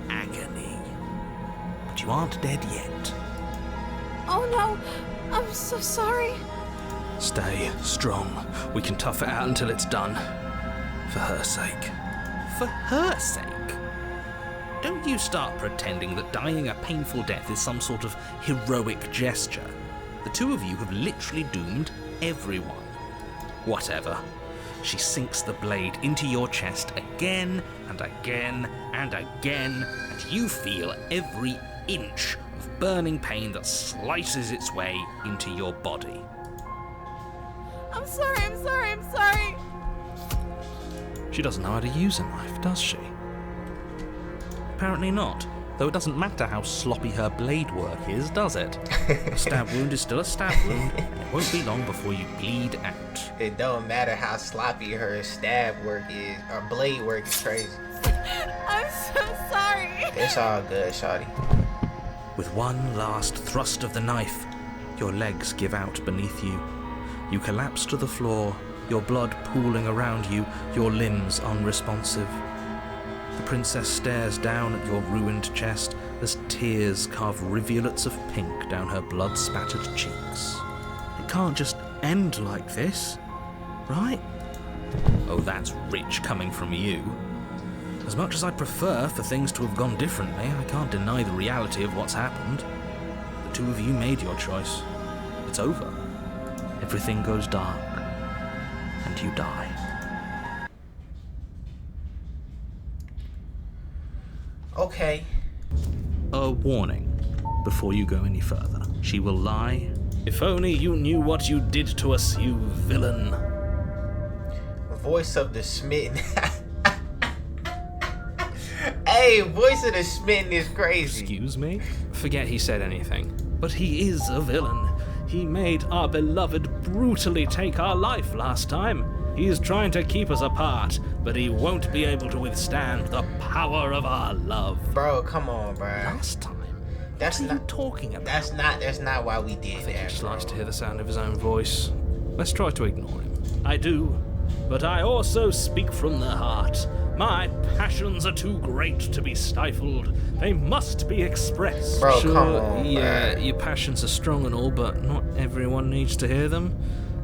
agony. But you aren't dead yet. Oh no, I'm so sorry. Stay strong. We can tough it out until it's done. For her sake. For her sake? Don't you start pretending that dying a painful death is some sort of heroic gesture. The two of you have literally doomed everyone. Whatever. She sinks the blade into your chest again and again and again, and you feel every inch of burning pain that slices its way into your body. I'm sorry. She doesn't know how to use a knife, does she? Apparently not, though it doesn't matter how sloppy her blade work is, does it? A stab wound is still a stab wound, and it won't be long before you bleed out. It don't matter how sloppy her stab work is, or blade work is crazy. I'm so sorry. It's all good, shawty. With one last thrust of the knife, your legs give out beneath you. You collapse to the floor, your blood pooling around you, your limbs unresponsive. The princess stares down at your ruined chest as tears carve rivulets of pink down her blood-spattered cheeks. It can't just end like this, right? Oh, that's rich coming from you. As much as I'd prefer for things to have gone differently, I can't deny the reality of what's happened. The two of you made your choice. It's over. Everything goes dark, and you die. Okay. A warning before you go any further. She will lie. If only you knew what you did to us, you villain. Voice of the smitten. Hey, voice of the smitten is crazy. Excuse me? Forget he said anything. But he is a villain. He made our beloved brutally take our life last time. He's trying to keep us apart, but he won't be able to withstand the power of our love. Bro, come on, bro. Last time? That's what are not you talking about? That's not why we did I think he that, just bro. likes to hear the sound of his own voice. Let's try to ignore him. I do, but I also speak from the heart. My passions are too great to be stifled. They must be expressed. Bro, Sure, come on, yeah, bro. your passions are strong and all, but not everyone needs to hear them.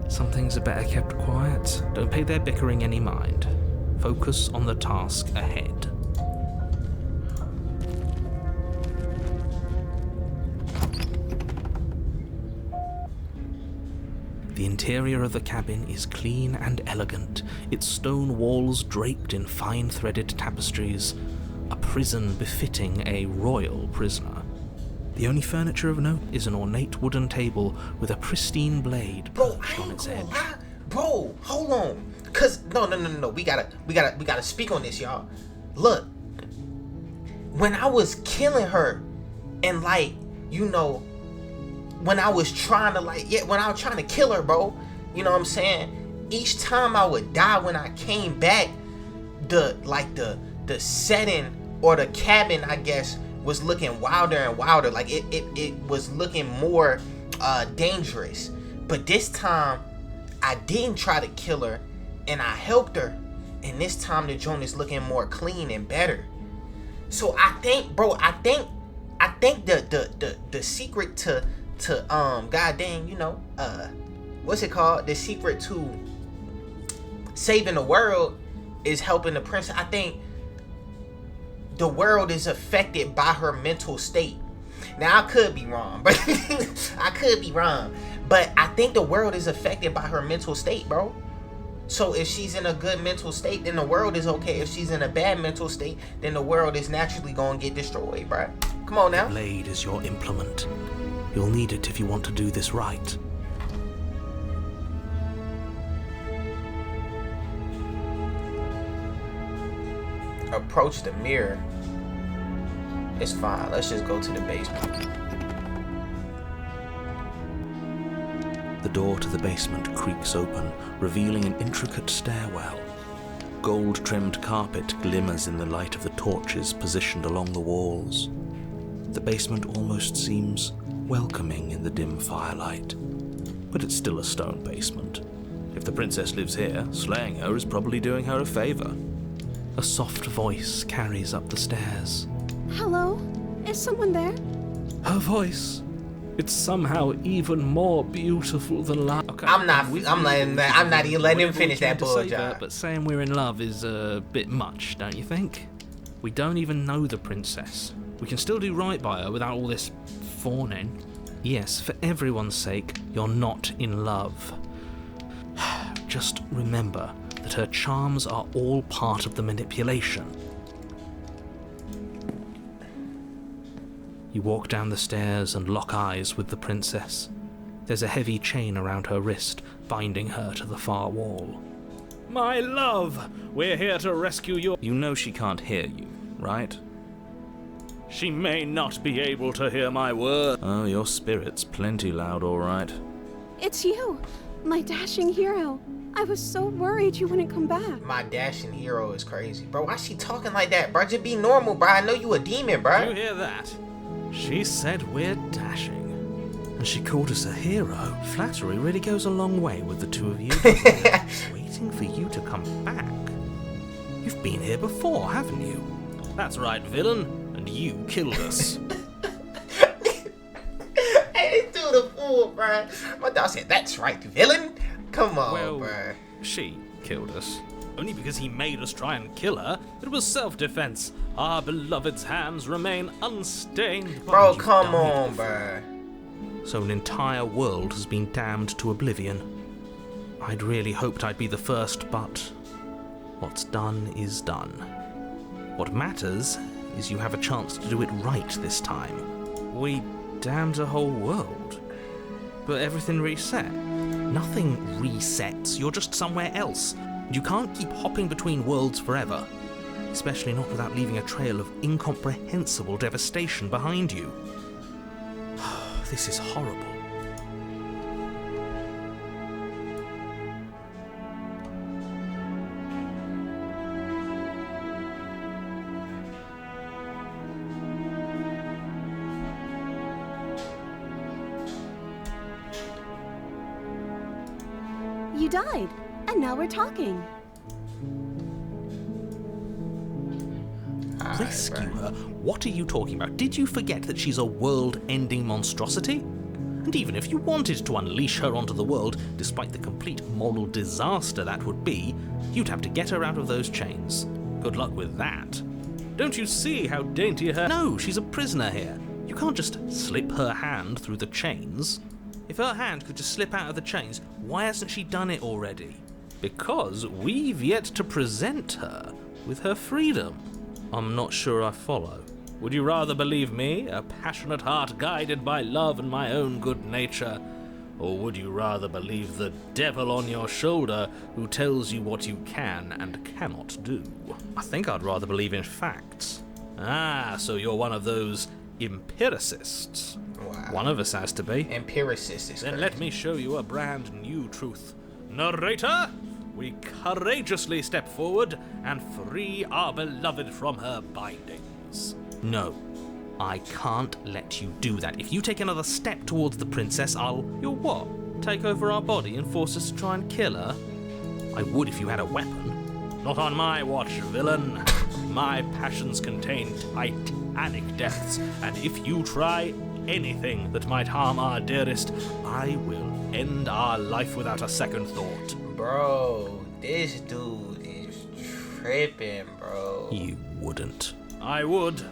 Some things are better kept quiet. Don't pay their bickering any mind. Focus on the task ahead. The interior of the cabin is clean and elegant, its stone walls draped in fine-threaded tapestries, a prison befitting a royal prisoner. The only furniture of note is an ornate wooden table with a pristine blade perched on its edge. Bro, hold on. Cause no. We gotta speak on this, y'all. Look, when I was killing her, and like, you know, when I was trying to kill her, bro, you know what I'm saying? Each time I would die when I came back, the setting or the cabin, I guess, was looking wilder and wilder. Like it was looking more dangerous. But this time I didn't try to kill her and I helped her. And this time the joint is looking more clean and better. So I think, bro, the secret to goddamn, you know, what's it called? The secret to saving the world is helping the princess. I think the world is affected by her mental state. Now I could be wrong, but but I think the world is affected by her mental state, bro. So if she's in a good mental state, then the world is okay. If she's in a bad mental state, then the world is naturally gonna get destroyed, bruh. Come on now. The blade is your implement. You'll need it if you want to do this right. Approach the mirror. It's fine. Let's just go to the basement. The door to the basement creaks open, revealing an intricate stairwell. Gold-trimmed carpet glimmers in the light of the torches positioned along the walls. The basement almost seems welcoming in the dim firelight. But it's still a stone basement. If the princess lives here, slaying her is probably doing her a favor. A soft voice carries up the stairs. Hello? Is someone there? Her voice. It's somehow even more beautiful than love. Okay, I'm not even letting him finish that bull job. But saying we're in love is a bit much, don't you think? We don't even know the princess. We can still do right by her without all this fawning. Yes, for everyone's sake, you're not in love. Just remember that her charms are all part of the manipulation. You walk down the stairs and lock eyes with the princess. There's a heavy chain around her wrist, binding her to the far wall. My love, we're here to rescue you. You know she can't hear you, right? She may not be able to hear my words. Oh, your spirit's plenty loud, all right. It's you, my dashing hero. I was so worried you wouldn't come back. My dashing hero is crazy. Bro, why she talking like that, bro? Just be normal, bro. I know you a demon, bro. You hear that? She said we're dashing. And she called us a hero. Flattery really goes a long way with the two of you. Waiting for you to come back. You've been here before, haven't you? That's right, villain. And you killed us. Hey, this dude a fool, bro. My dog said, that's right, villain. Come on, Well, bro. she killed us. Only because he made us try and kill her. It was self-defense. Our beloved's hands remain unstained. Bro, come on, bro. So an entire world has been damned to oblivion. I'd really hoped I'd be the first, but what's done is done. What matters is you have a chance to do it right this time. We damned a whole world, but everything reset. Nothing resets, you're just somewhere else. You can't keep hopping between worlds forever, especially not without leaving a trail of incomprehensible devastation behind you. This is horrible. You died, and now we're talking. Rescue her? What are you talking about? Did you forget that she's a world-ending monstrosity? And even if you wanted to unleash her onto the world, despite the complete moral disaster that would be, you'd have to get her out of those chains. Good luck with that. Don't you see how dainty her... No, she's a prisoner here. You can't just slip her hand through the chains. If her hand could just slip out of the chains, why hasn't she done it already? Because we've yet to present her with her freedom. I'm not sure I follow. Would you rather believe me, a passionate heart guided by love and my own good nature? Or would you rather believe the devil on your shoulder who tells you what you can and cannot do? I think I'd rather believe in facts. Ah, so you're one of those empiricists. Wow. One of us has to be. Empiricist is Then crazy. let me show you a brand new truth. Narrator, we courageously step forward and free our beloved from her bindings. No, I can't let you do that. If you take another step towards the princess, you'll what? Take over our body and force us to try and kill her? I would if you had a weapon. Not on my watch, villain. My passions contain titanic depths, and if you try anything that might harm our dearest, I will end our life without a second thought. Bro, this dude is tripping, bro. You wouldn't. I would.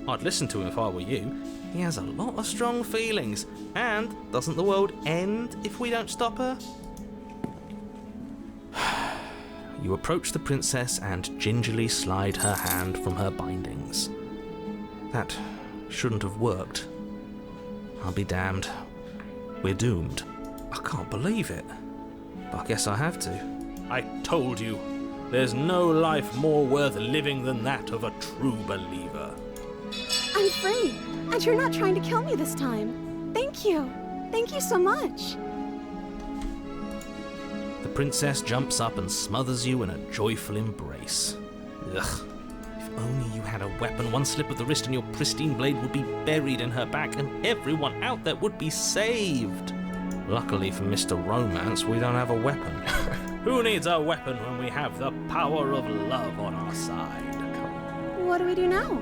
I'd listen to him if I were you. He has a lot of strong feelings. And doesn't the world end if we don't stop her? You approach the princess and gingerly slide her hand from her bindings. That shouldn't have worked. I'll be damned. We're doomed. I can't believe it. But I guess I have to. I told you, there's no life more worth living than that of a true believer. I'm free, and you're not trying to kill me this time. Thank you. Thank you so much. The princess jumps up and smothers you in a joyful embrace. Ugh. If only you had a weapon, one slip of the wrist and your pristine blade would be buried in her back and everyone out there would be saved. Luckily for Mr. Romance, we don't have a weapon. Who needs a weapon when we have the power of love on our side? What do we do now?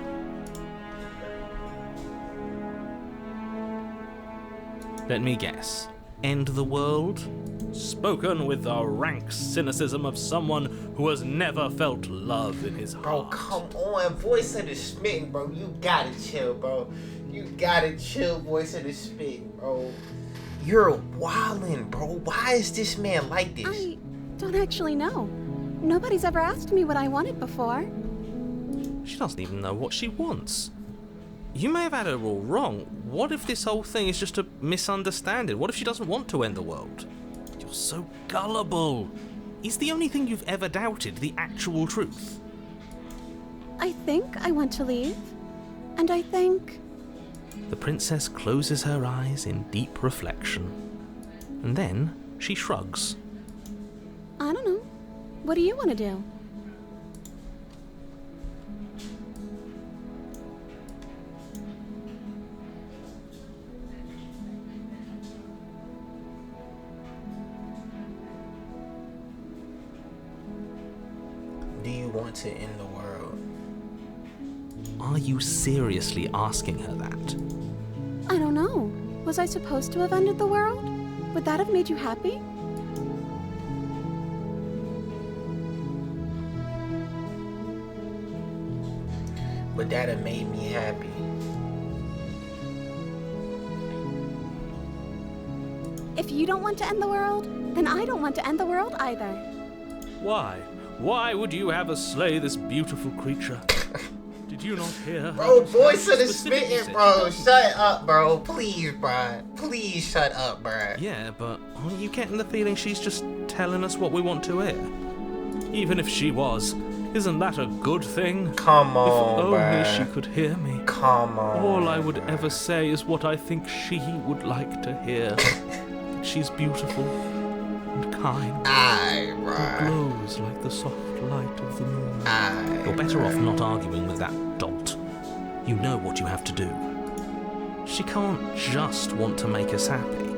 Let me guess. End the world? Spoken with the rank cynicism of someone who has never felt love in his heart. Bro, come on. Voice of the Smitten, bro. You gotta chill, bro. You gotta chill, Voice of the Smitten, bro. You're wildin', bro. Why is this man like this? I don't actually know. Nobody's ever asked me what I wanted before. She doesn't even know what she wants. You may have had her all wrong. What if this whole thing is just a misunderstanding? What if she doesn't want to end the world? You're so gullible. Is the only thing you've ever doubted the actual truth? I think I want to leave. And I think... The princess closes her eyes in deep reflection. And then she shrugs. I don't know. What do you want to do? Do you want to end the world? Are you seriously asking her that? I don't know. Was I supposed to have ended the world? Would that have made you happy? But that have made me happy. If you don't want to end the world, then I don't want to end the world either. Why? Why would you have us slay this beautiful creature? Did you not hear her? Bro, Voice of the Specifically Smitten, said bro. she Shut up, bro. Please, bro. Please shut up, bro. Yeah, but aren't you getting the feeling she's just telling us what we want to hear? Even if she was, isn't that a good thing? Come on, If only bruh. she could hear me. Come on. All I would ever say is what I think she would like to hear. She's beautiful and kind. Aye, And bro. glows like the soft light of the moon. Aye. You're better off not arguing with that dolt. You know what you have to do. She can't just want to make us happy.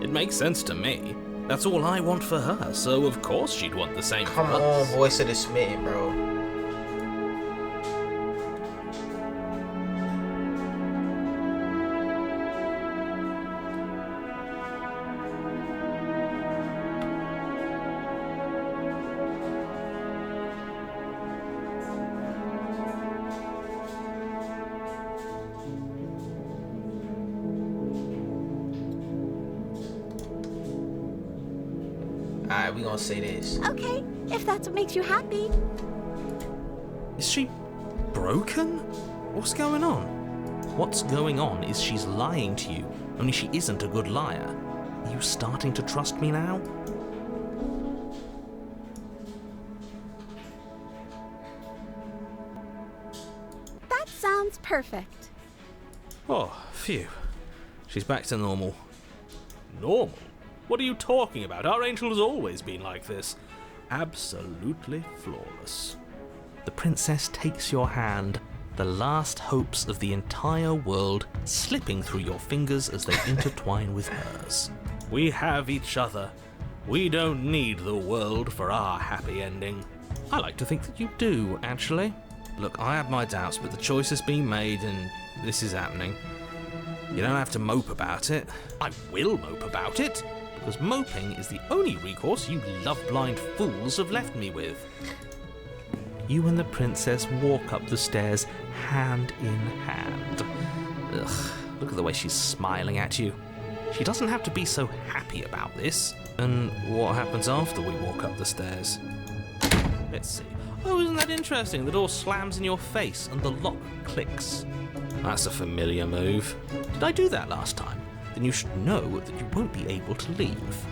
It makes sense to me. That's all I want for her, so of course she'd want the same Come for on, us. Voice of the Smitten, bro. Alright, we gonna say this. Okay, if that's what makes you happy. Is she broken? What's going on? What's going on is she's lying to you, only she isn't a good liar. Are you starting to trust me now? That sounds perfect. Oh, phew. She's back to normal. Normal? What are you talking about? Our angel has always been like this. Absolutely flawless. The princess takes your hand, the last hopes of the entire world slipping through your fingers as they intertwine with hers. We have each other. We don't need the world for our happy ending. I like to think that you do, actually. Look, I have my doubts, but the choice has been made and this is happening. You don't have to mope about it. I will mope about it, because moping is the only recourse you love-blind fools have left me with. You and the princess walk up the stairs hand in hand. Ugh, look at the way she's smiling at you. She doesn't have to be so happy about this. And what happens after we walk up the stairs? Let's see. Oh, isn't that interesting? The door slams in your face and the lock clicks. That's a familiar move. Did I do that last time? Then you should know that you won't be able to leave.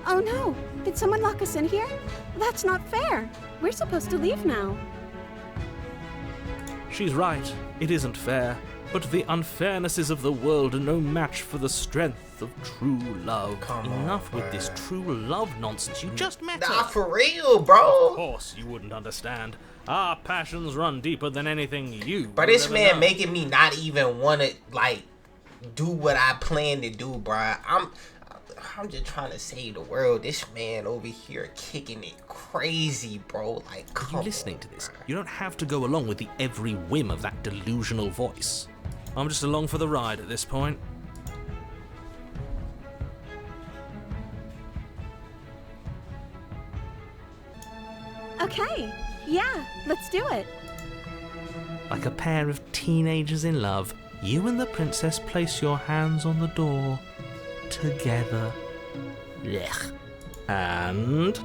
Oh no! Did someone lock us in here? That's not fair. We're supposed to leave now. She's right. It isn't fair. But the unfairnesses of the world are no match for the strength of true love. Come on, Enough with bruh. this true love nonsense. You just met Nah, her. for real, bro. Of course you wouldn't understand. Our passions run deeper than anything you But will this ever man know. making me not even want to, like, do what I plan to do, bro. I'm just trying to save the world. This man over here kicking it crazy, bro. Like, Are come you listening on, to this? bruh. You don't have to go along with the every whim of that delusional voice. I'm just along for the ride at this point. Okay, yeah, let's do it. Like a pair of teenagers in love, you and the princess place your hands on the door together. Blech. And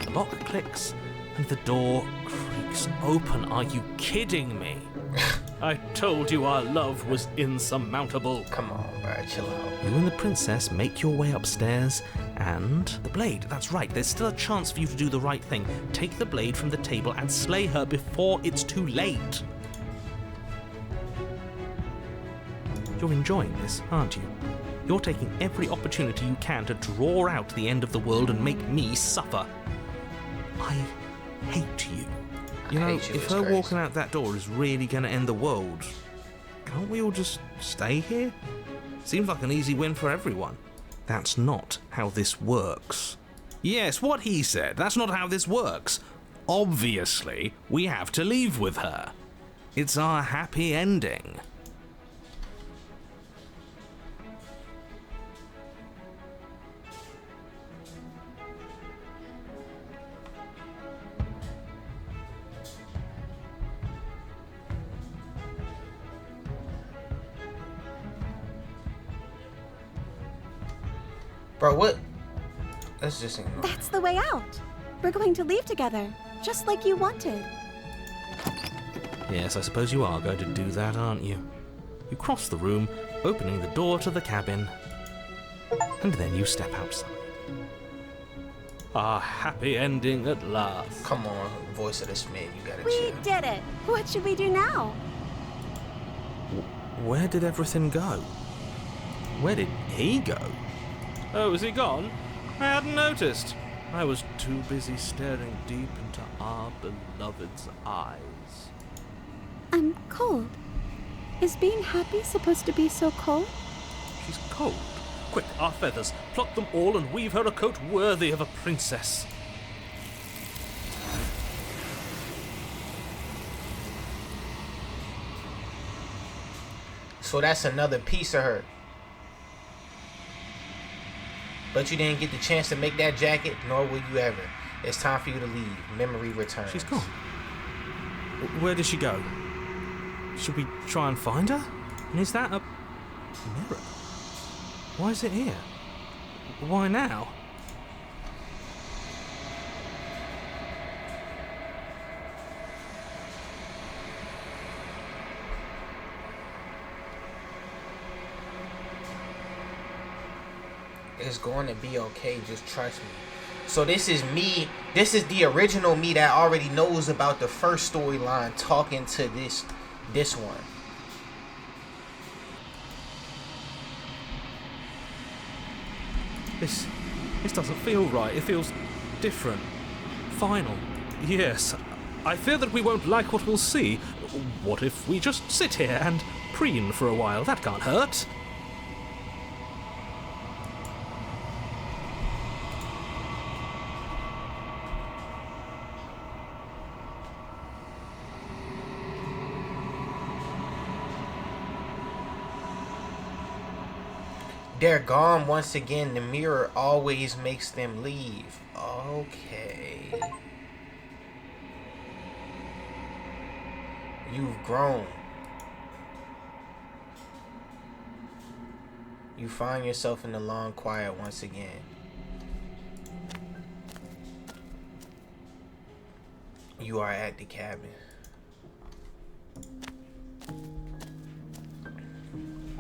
the lock clicks and the door creaks open. Are you kidding me? I told you our love was insurmountable. Come on, bro. Chill out. You and the princess make your way upstairs, and the blade, that's right, there's still a chance for you to do the right thing. Take the blade from the table and slay her before it's too late. You're enjoying this, aren't you? You're taking every opportunity you can to draw out the end of the world and make me suffer. I hate you. You know, hate you, if it's her crazy. walking out that door is really going to end the world, can't we all just stay here? Seems like an easy win for everyone. That's not how this works. Yes, what he said. That's not how this works. Obviously, we have to leave with her. It's our happy ending. Bro, what? Let's just ignore. That's the way out. We're going to leave together, just like you wanted. Yes, I suppose you are going to do that, aren't you? You cross the room, opening the door to the cabin, and then you step outside. Our happy ending at last. Come on, voice of this man. You gotta We chill. did it. What should we do now? Where did everything go? Where did he go? Oh, is he gone? I hadn't noticed. I was too busy staring deep into our beloved's eyes. I'm cold. Is being happy supposed to be so cold? She's cold. Quick, our feathers. Pluck them all and weave her a coat worthy of a princess. So that's another piece of her. But you didn't get the chance to make that jacket, nor will you ever. It's time for you to leave. Memory returns. She's gone. Where did she go? Should we try and find her? And is that a mirror? Why is it here? Why now? It's going to be okay. Just trust me. So this is me. This is the original me that already knows about the first storyline talking to this one. This doesn't feel right. It feels different. Final. Yes. I fear that we won't like what we'll see. What if we just sit here and preen for a while? That can't hurt. They're gone once again. The mirror always makes them leave. Okay. You've grown. You find yourself in the long quiet once again. you are at the cabin.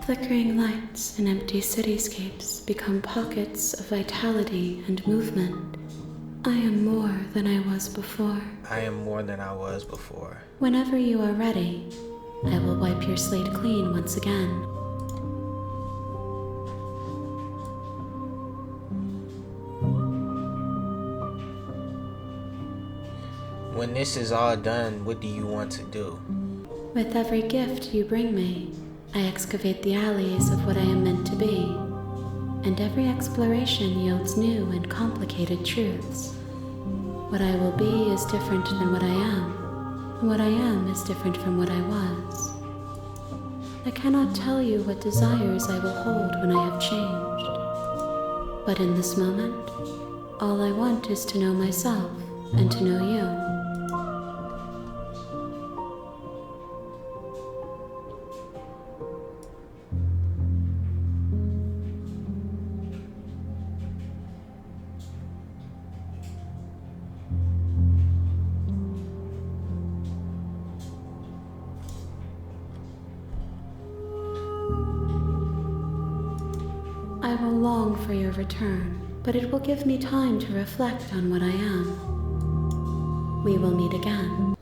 Flickering lights and empty cityscapes become pockets of vitality and movement. I am more than I was before. I am more than I was before. Whenever you are ready, I will wipe your slate clean once again. When this is all done, what do you want to do? With every gift you bring me, I excavate the alleys of what I am meant to be, and every exploration yields new and complicated truths. What I will be is different than what I am, and what I am is different from what I was. I cannot tell you what desires I will hold when I have changed, but in this moment, all I want is to know myself and to know you. I will long for your return, but it will give me time to reflect on what I am. We will meet again.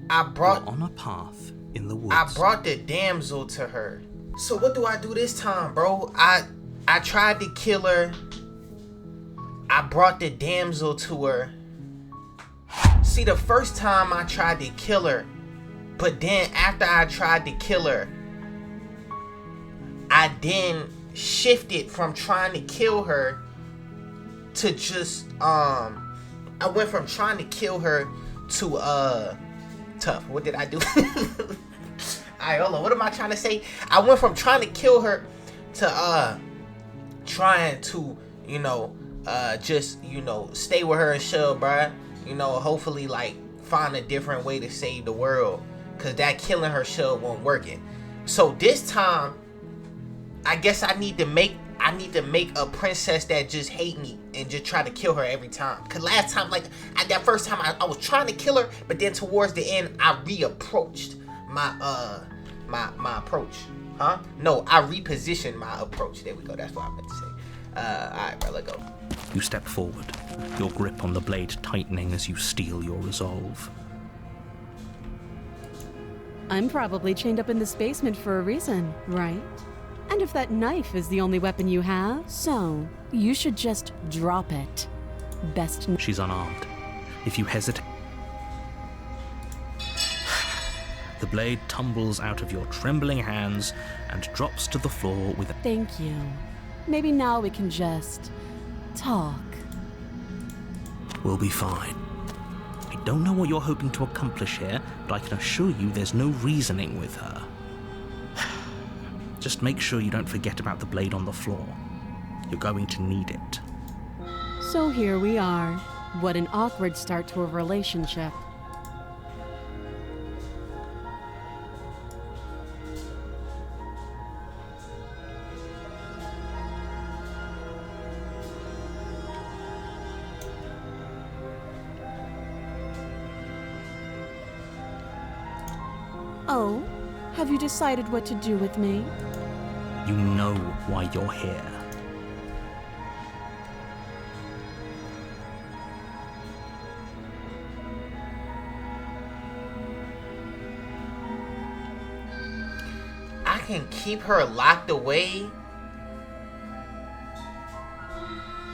I brought You're on a path in the woods. I brought the damsel to her. So what do I do this time, bro? I tried to kill her. I brought the damsel to her. See, the first time I tried to kill her, but then after I tried to kill her, I then shifted from trying to kill her to just I went from trying to kill her to tough. What did I do? Alright, hold on. What am I trying to say? I went from trying to kill her to trying to, just, stay with her and chill, bruh. Hopefully, like, find a different way to save the world. Cause that killing her shit won't working. So this time, I guess I need to make a princess that just hate me and just try to kill her every time. Cause last time, like that first time, I was trying to kill her, but then towards the end, I reapproached my my approach. Huh? No, I repositioned my approach. There we go. That's what I meant to say. Alright, bro, let go. You step forward, your grip on the blade tightening as you steel your resolve. I'm probably chained up in this basement for a reason, right? And if that knife is the only weapon you have, so you should just drop it. Best. She's unarmed. If you hesitate, the blade tumbles out of your trembling hands and drops to the floor with a... Thank you. Maybe now we can just talk. We'll be fine. I don't know what you're hoping to accomplish here, but I can assure you there's no reasoning with her. Just make sure you don't forget about the blade on the floor. You're going to need it. So here we are. What an awkward start to a relationship. Oh, have you decided what to do with me? You know why you're here. I can keep her locked away.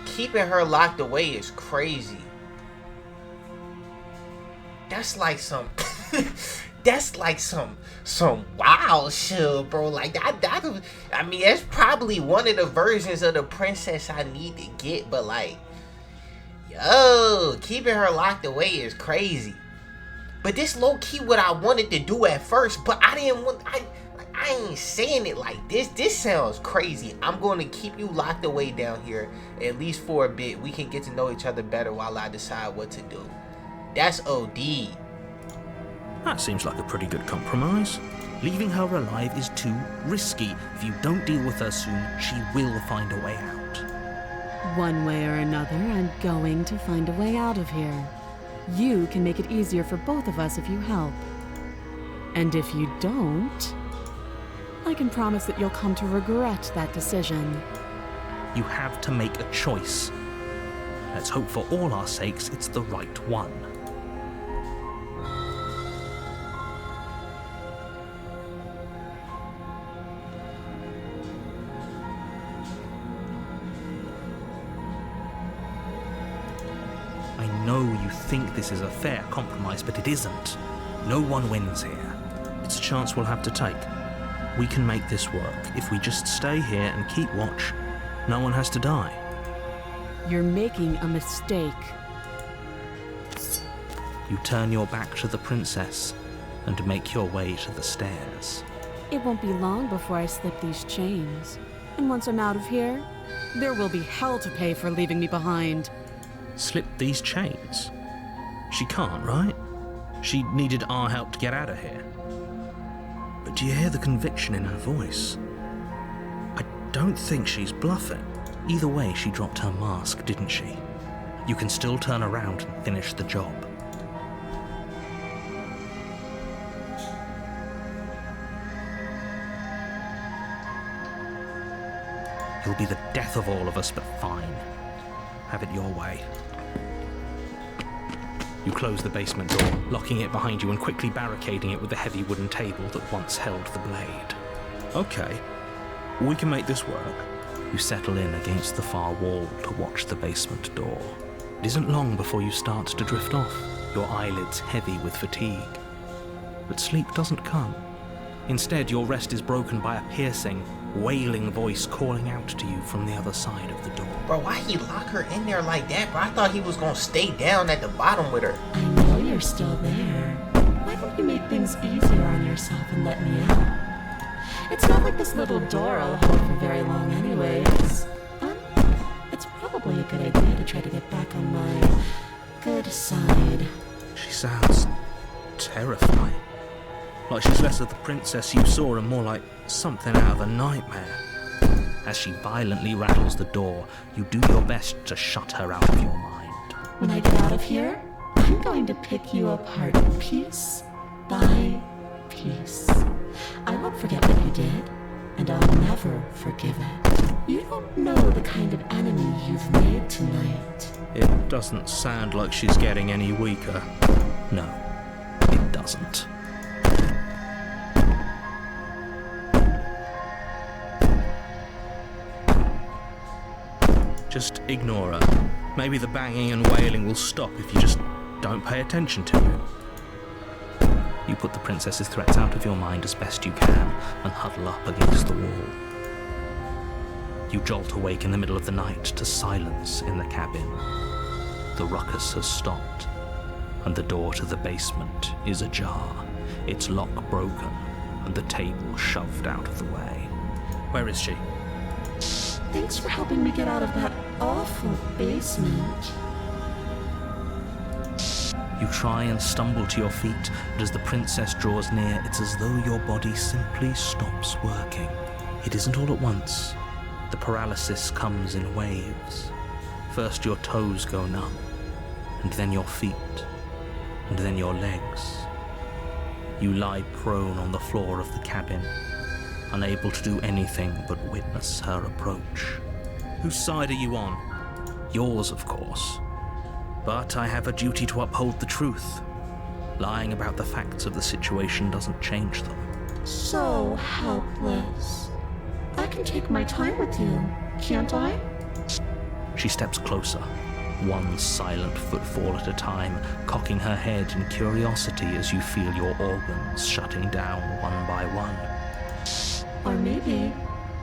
Keeping her locked away is crazy. That's like some that's like some wild shit, bro. Like that I mean, that's probably one of the versions of the princess I need to get, but like, yo, keeping her locked away is crazy. But this low key what I wanted to do at first, but I didn't want I ain't saying it like this. This sounds crazy. I'm going to keep you locked away down here, at least for a bit. We can get to know each other better while I decide what to do. That's OD. That seems like a pretty good compromise. Leaving her alive is too risky. If you don't deal with her soon, she will find a way out. One way or another, I'm going to find a way out of here. You can make it easier for both of us if you help. And if you don't, I can promise that you'll come to regret that decision. You have to make a choice. Let's hope for all our sakes it's the right one. I know you think this is a fair compromise, but it isn't. No one wins here. It's a chance we'll have to take. We can make this work. If we just stay here and keep watch, no one has to die. You're making a mistake. You turn your back to the princess and make your way to the stairs. It won't be long before I slip these chains. And once I'm out of here, there will be hell to pay for leaving me behind. Slip these chains? She can't, right? She needed our help to get out of here. But do you hear the conviction in her voice? I don't think she's bluffing. Either way, she dropped her mask, didn't she? You can still turn around and finish the job. You'll be the death of all of us, but fine. Have it your way. You close the basement door, locking it behind you and quickly barricading it with the heavy wooden table that once held the blade. Okay, we can make this work. You settle in against the far wall to watch the basement door. It isn't long before you start to drift off, your eyelids heavy with fatigue. But sleep doesn't come. Instead, your rest is broken by a piercing, wailing voice calling out to you from the other side of the door. Bro, why he lock her in there like that, bro? I thought he was gonna stay down at the bottom with her. I know you're still there. Why don't you make things easier on yourself and let me out? It's not like this little door I'll hold for very long anyways. It's probably a good idea to try to get back on my good side. She sounds terrifying. Like she's less of the princess you saw and more like something out of a nightmare. As she violently rattles the door, you do your best to shut her out of your mind. When I get out of here, I'm going to pick you apart piece by piece. I won't forget what you did, and I'll never forgive it. You don't know the kind of enemy you've made tonight. It doesn't sound like she's getting any weaker. No, it doesn't. Just ignore her. Maybe the banging and wailing will stop if you just don't pay attention to it. You put the princess's threats out of your mind as best you can and huddle up against the wall. You jolt awake in the middle of the night to silence in the cabin. The ruckus has stopped, and the door to the basement is ajar, its lock broken, and the table shoved out of the way. Where is she? Thanks for helping me get out of that awful basement. You try and stumble to your feet, but as the princess draws near, it's as though your body simply stops working. It isn't all at once. The paralysis comes in waves. First your toes go numb, and then your feet, and then your legs. You lie prone on the floor of the cabin, unable to do anything but witness her approach. Whose side are you on? Yours, of course. But I have a duty to uphold the truth. Lying about the facts of the situation doesn't change them. So helpless. I can take my time with you, can't I? She steps closer, one silent footfall at a time, cocking her head in curiosity as you feel your organs shutting down one by one. Or maybe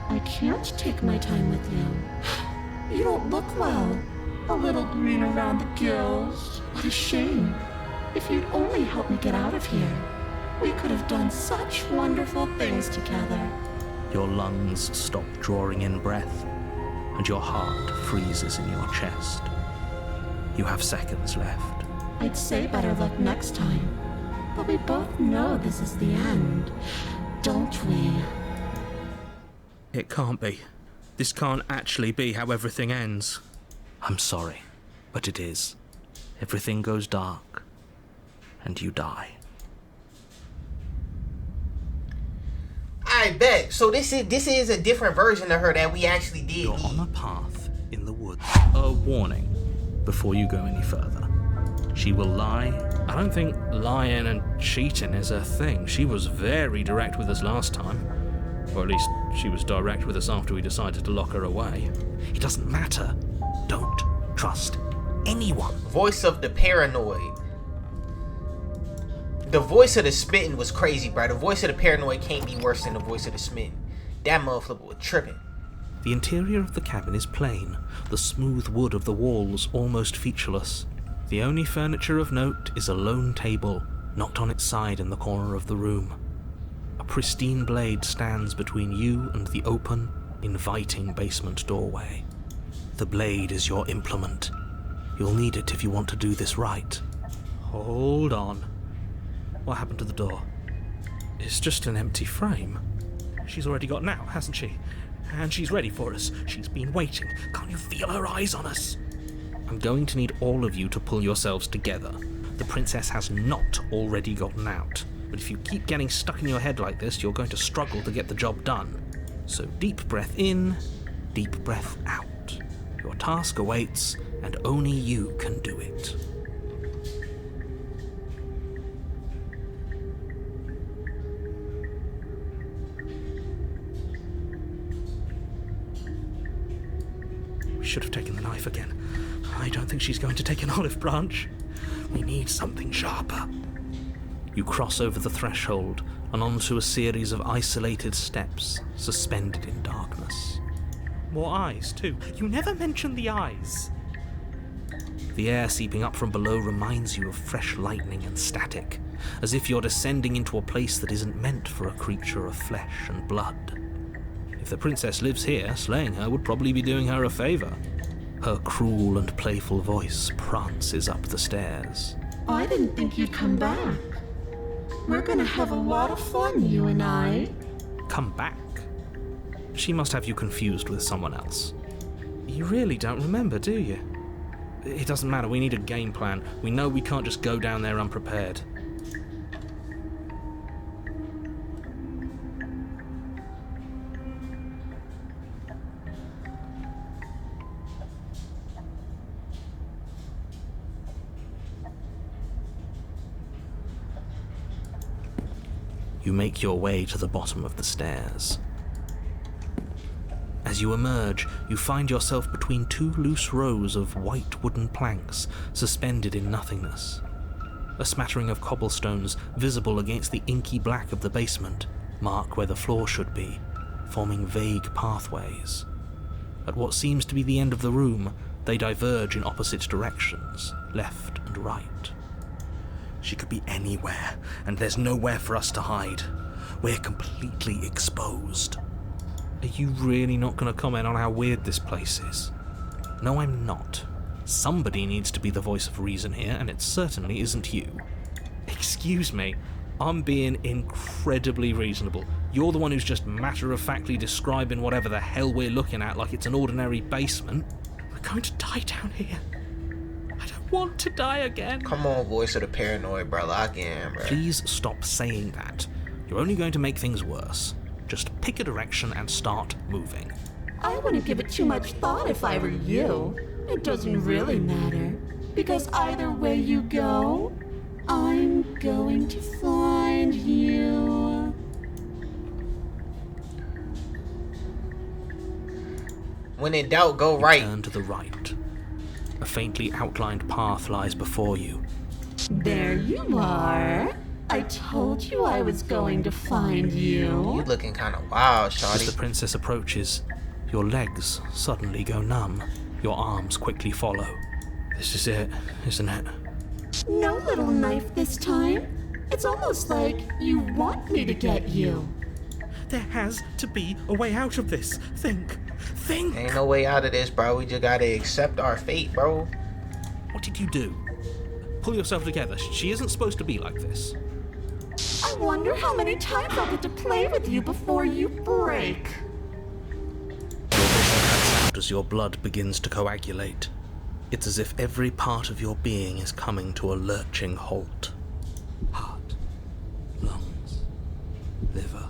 I can't take my time with you. You don't look well. A little green around the gills. What a shame. If you'd only helped me get out of here, we could have done such wonderful things together. Your lungs stop drawing in breath, and your heart freezes in your chest. You have seconds left. I'd say better luck next time, but we both know this is the end. don't we? It can't be. This can't actually be how everything ends. I'm sorry, but it is. Everything goes dark, and you die. I bet. So this is a different version of her that we actually did. You're on a path in the woods. A warning before you go any further. She will lie. I don't think lying and cheating is her thing. She was very direct with us last time. Or at least she was direct with us after we decided to lock her away. It doesn't matter. Don't trust anyone. Voice of the paranoid. The voice of the smitten was crazy, bro. The voice of the paranoid can't be worse than the voice of the smitten. That motherfucker was tripping. The interior of the cabin is plain, the smooth wood of the walls almost featureless. The only furniture of note is a lone table, knocked on its side in the corner of the room. A pristine blade stands between you and the open, inviting basement doorway. The blade is your implement. You'll need it if you want to do this right. Hold on. What happened to the door? It's just an empty frame. She's already gotten out, hasn't she? And she's ready for us. She's been waiting. Can't you feel her eyes on us? I'm going to need all of you to pull yourselves together. The princess has not already gotten out. But if you keep getting stuck in your head like this, you're going to struggle to get the job done. So deep breath in, deep breath out. Your task awaits, and only you can do it. We should have taken the knife again. I don't think she's going to take an olive branch. We need something sharper. You cross over the threshold and onto a series of isolated steps suspended in darkness. More eyes, too. You never mention the eyes. The air seeping up from below reminds you of fresh lightning and static, as if you're descending into a place that isn't meant for a creature of flesh and blood. If the princess lives here, slaying her would probably be doing her a favor. Her cruel and playful voice prances up the stairs. I didn't think you'd come back. We're gonna have a lot of fun, you and I. Come back? She must have you confused with someone else. You really don't remember, do you? It doesn't matter, we need a game plan. We know we can't just go down there unprepared. You make your way to the bottom of the stairs. As you emerge, you find yourself between two loose rows of white wooden planks suspended in nothingness. A smattering of cobblestones, visible against the inky black of the basement, mark where the floor should be, forming vague pathways. At what seems to be the end of the room, they diverge in opposite directions, left and right. She could be anywhere, and there's nowhere for us to hide. We're completely exposed. Are you really not going to comment on how weird this place is? No, I'm not. Somebody needs to be the voice of reason here, and it certainly isn't you. Excuse me, I'm being incredibly reasonable. You're the one who's just matter-of-factly describing whatever the hell we're looking at like it's an ordinary basement. We're going to die down here. I don't want to die again. Come on, voice of the paranoid, bro. Lock in, bro. Please stop saying that. You're only going to make things worse. Just pick a direction and start moving. I wouldn't give it too much thought if I were you. It doesn't really matter, because either way you go, I'm going to find you. When in doubt, go right. Turn to the right. A faintly outlined path lies before you. There you are. I told you I was going to find you. You looking kind of wild, As shawty. the princess approaches, your legs suddenly go numb. Your arms quickly follow. This is it, isn't it? No little knife this time. It's almost like you want me to get you. There has to be a way out of this. Think. Ain't no way out of this, bro. We just gotta accept our fate, bro. What did you do? Pull yourself together. She isn't supposed to be like this. I wonder how many times I'll get to play with you before you break. Your vision cuts out as your blood begins to coagulate. It's as if every part of your being is coming to a lurching halt. Heart, lungs, liver,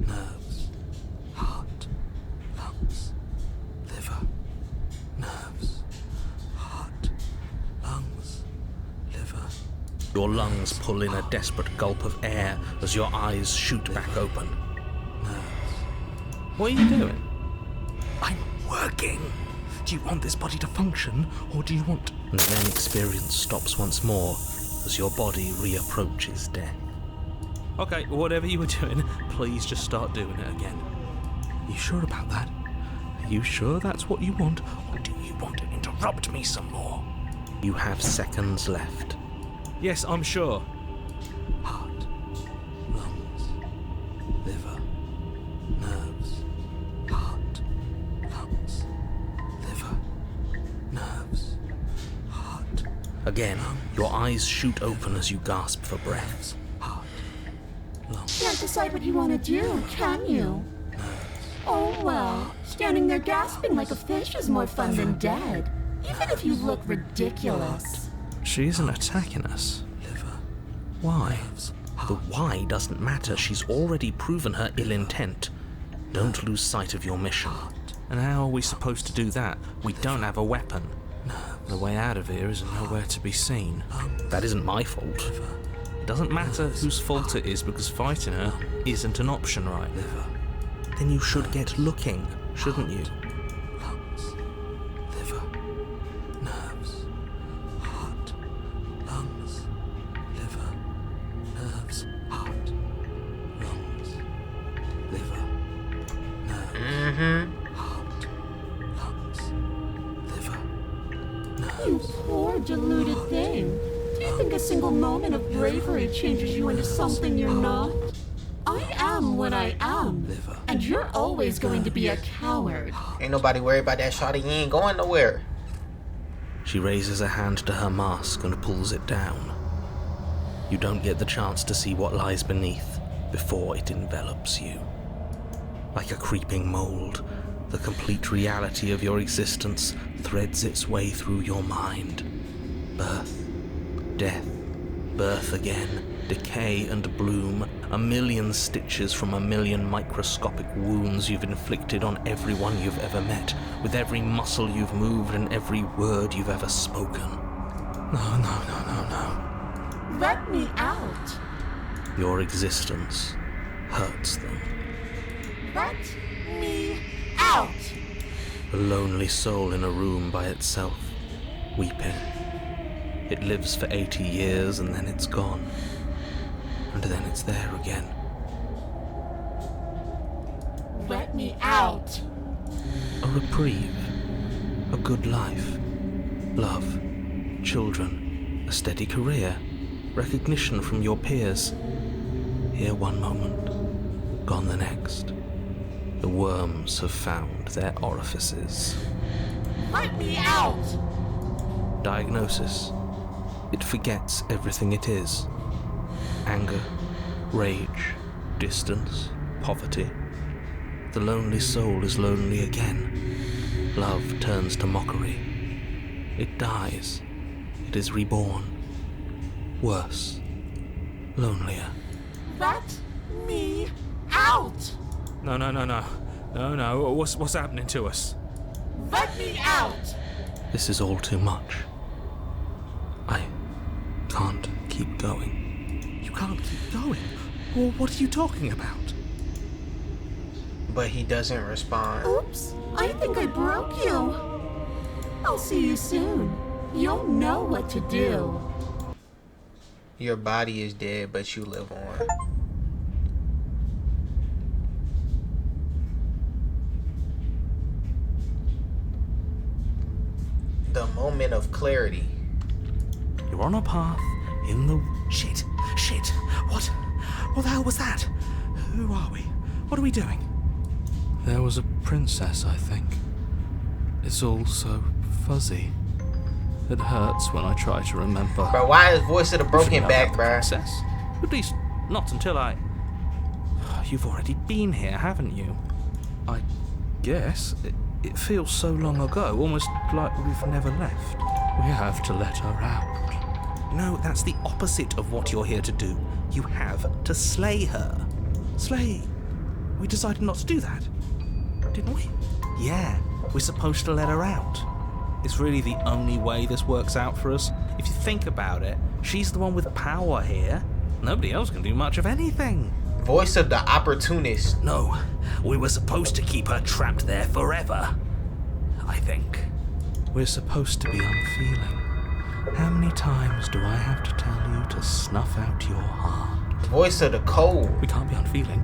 nerves. Heart, lungs, liver, nerves. Heart, lungs, liver. Your lungs pull in a desperate gulp of air as your eyes shoot back open. Nerves. What are you doing? I'm working. Do you want this body to function, or do you want... And then experience stops once more as your body reapproaches death. Okay, whatever you were doing, please just start doing it again. You sure about that? Are you sure that's what you want, or do you want to interrupt me some more? You have seconds left. Yes, I'm sure. Heart, lungs, liver, nerves. Heart, lungs, liver, nerves. Heart. Again, your eyes shoot open as you gasp for breath. Heart, lungs. Can't decide what you want to do, can you? Oh well, standing there gasping like a fish is more fun than dead, even if you look ridiculous. She isn't attacking us. Why? The why doesn't matter. She's already proven her ill intent. Don't lose sight of your mission. And how are we supposed to do that? We don't have a weapon. The way out of here is nowhere to be seen. That isn't my fault. It doesn't matter whose fault it is, because fighting her isn't an option right now. Then you should get looking, shouldn't you? Lungs, liver, nerves, heart, lungs, liver, nerves, heart, lungs, liver, nerves, heart, lungs, liver, nerves. You poor deluded thing. Do you think a single moment of bravery changes you into something you're not? I am what I am, and you're always going to be a coward. Ain't nobody worried about that, shawty. You ain't going nowhere. She raises a hand to her mask and pulls it down. You don't get the chance to see what lies beneath before it envelops you. Like a creeping mold, the complete reality of your existence threads its way through your mind. Birth, death, birth again, decay and bloom, a million stitches from a million microscopic wounds you've inflicted on everyone you've ever met, with every muscle you've moved and every word you've ever spoken. No. Let me out. Your existence hurts them. Let me out. A lonely soul in a room by itself, weeping. It lives for 80 years and then it's gone. And then it's there again. Let me out. A reprieve. A good life. Love. Children. A steady career. Recognition from your peers. Here one moment, gone the next. The worms have found their orifices. Let me out. Diagnosis. It forgets everything it is. Anger, rage, distance, poverty. The lonely soul is lonely again. Love turns to mockery. It dies. It is reborn. Worse. Lonelier. Let me out. No. What's happening to us? Let me out. This is all too much. I can't keep going. You can't keep going? Well, what are you talking about? But he doesn't respond. Oops, I think I broke you. I'll see you soon. You'll know what to do. Your body is dead, but you live on. The moment of clarity. You're on a path in the... Shit. What the hell was that? Who are we? What are we doing? There was a princess, I think. It's all so fuzzy. It hurts when I try to remember. Bro, why is voice of the broken back, bro? Princess? At least Not until I... You've already been here, haven't you? I guess. It feels so long ago, almost like we've never left. We have to let her out. No, that's the opposite of what you're here to do. You have to slay her. Slay? We decided not to do that, didn't we? Yeah, we're supposed to let her out. It's really the only way this works out for us. If you think about it, she's the one with power here. Nobody else can do much of anything. Voice of the opportunist. No, we were supposed to keep her trapped there forever. I think. We're supposed to be unfeeling. How many times do I have to tell you to snuff out your heart? Voice of the cold. We can't be unfeeling.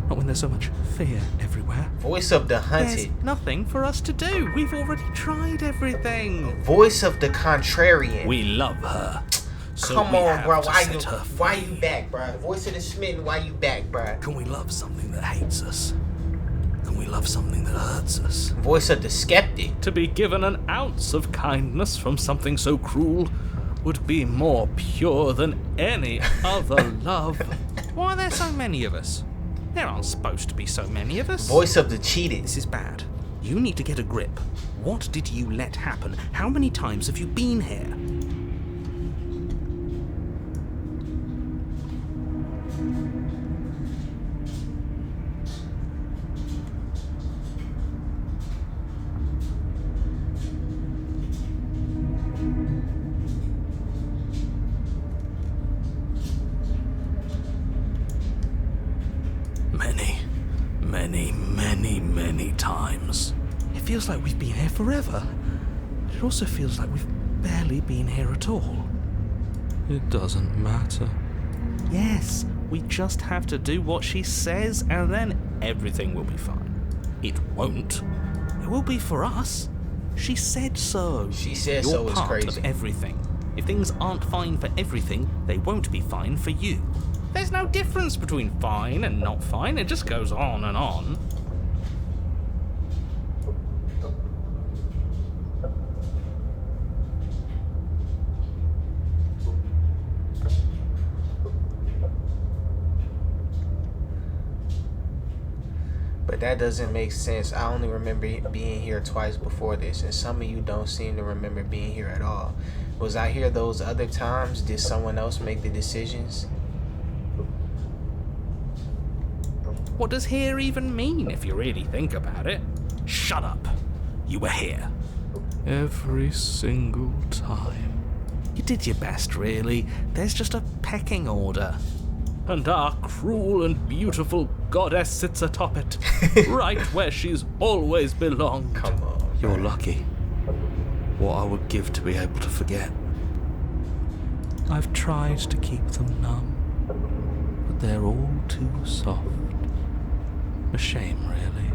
Not when there's so much fear everywhere. Voice of the hunted. There's nothing for us to do. We've already tried everything. Voice of the contrarian. We love her. So Come we on, have bro. to Why set her you free. back, bro? Voice of the smitten. Why you back, bro? Can we love something that hates us? Can we love something that hurts us? Voice of the skeptic. To be given an ounce of kindness from something so cruel would be more pure than any other love. Why are there so many of us? There aren't supposed to be so many of us. Voice of the cheated. This is bad. You need to get a grip. What did you let happen? How many times have you been here? Many times. It feels like we've been here forever. But it also feels like we've barely been here at all. It doesn't matter. Yes, we just have to do what she says and then everything will be fine. It won't. It will be for us. She said so. She said You're so is part crazy. of everything. If things aren't fine for everything, they won't be fine for you. There's no difference between fine and not fine. It just goes on and on. But that doesn't make sense. I only remember being here twice before this, and some of you don't seem to remember being here at all. Was I here those other times? Did someone else make the decisions? What does here even mean if you really think about it? Shut up. You were here. Every single time. You did your best, really. There's just a pecking order. And our cruel and beautiful goddess sits atop it, right where she's always belonged. Come on. You're lucky. What I would give to be able to forget. I've tried to keep them numb, but they're all too soft. A shame, really.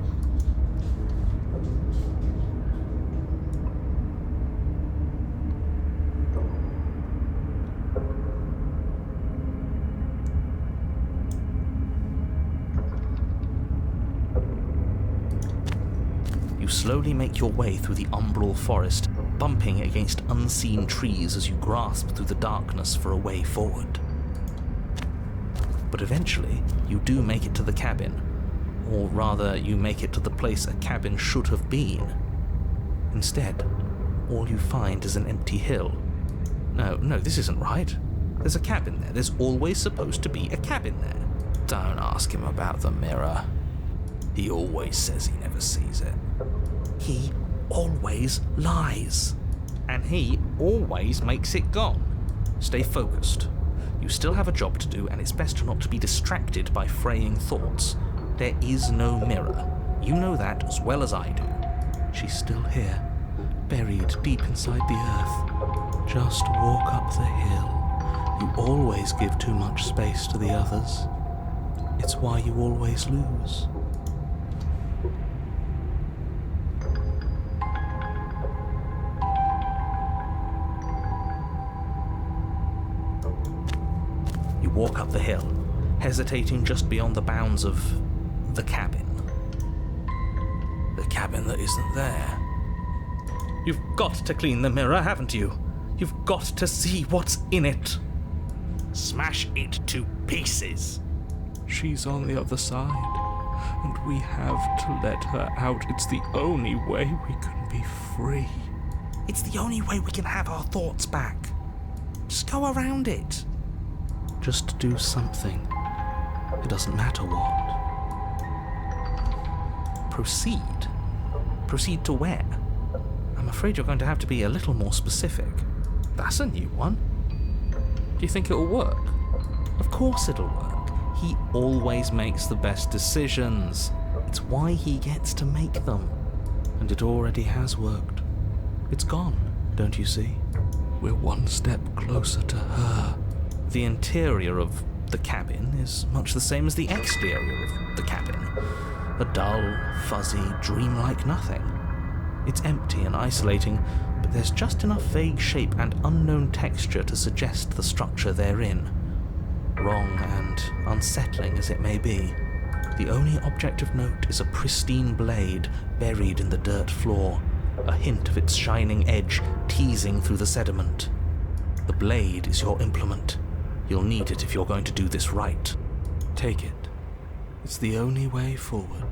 You slowly make your way through the umbral forest, bumping against unseen trees as you grasp through the darkness for a way forward. But eventually, you do make it to the cabin. Or rather, you make it to the place a cabin should have been. Instead, all you find is an empty hill. No, this isn't right. There's a cabin there. There's always supposed to be a cabin there. Don't ask him about the mirror. He always says he never sees it. He always lies. And he always makes it gone. Stay focused. You still have a job to do, and it's best not to be distracted by fraying thoughts. There is no mirror. You know that as well as I do. She's still here, buried deep inside the earth. Just walk up the hill. You always give too much space to the others. It's why you always lose. You walk up the hill, hesitating just beyond the bounds of the cabin. The cabin that isn't there. You've got to clean the mirror, haven't you? You've got to see what's in it. Smells smash it to pieces. She's on the other side, and we have to let her out. It's the only way we can be free. It's the only way we can have our thoughts back. Just go around it. Just do something. It doesn't matter what. Proceed. Proceed to where? I'm afraid you're going to have to be a little more specific. That's a new one. Do you think it'll work? Of course it'll work. He always makes the best decisions. It's why he gets to make them. And it already has worked. It's gone, don't you see? We're one step closer to her. The interior of the cabin is much the same as the exterior of the cabin. A dull, fuzzy, dreamlike nothing. It's empty and isolating, but there's just enough vague shape and unknown texture to suggest the structure therein. Wrong and unsettling as it may be, the only object of note is a pristine blade buried in the dirt floor, a hint of its shining edge teasing through the sediment. The blade is your implement. You'll need it if you're going to do this right. Take it. It's the only way forward.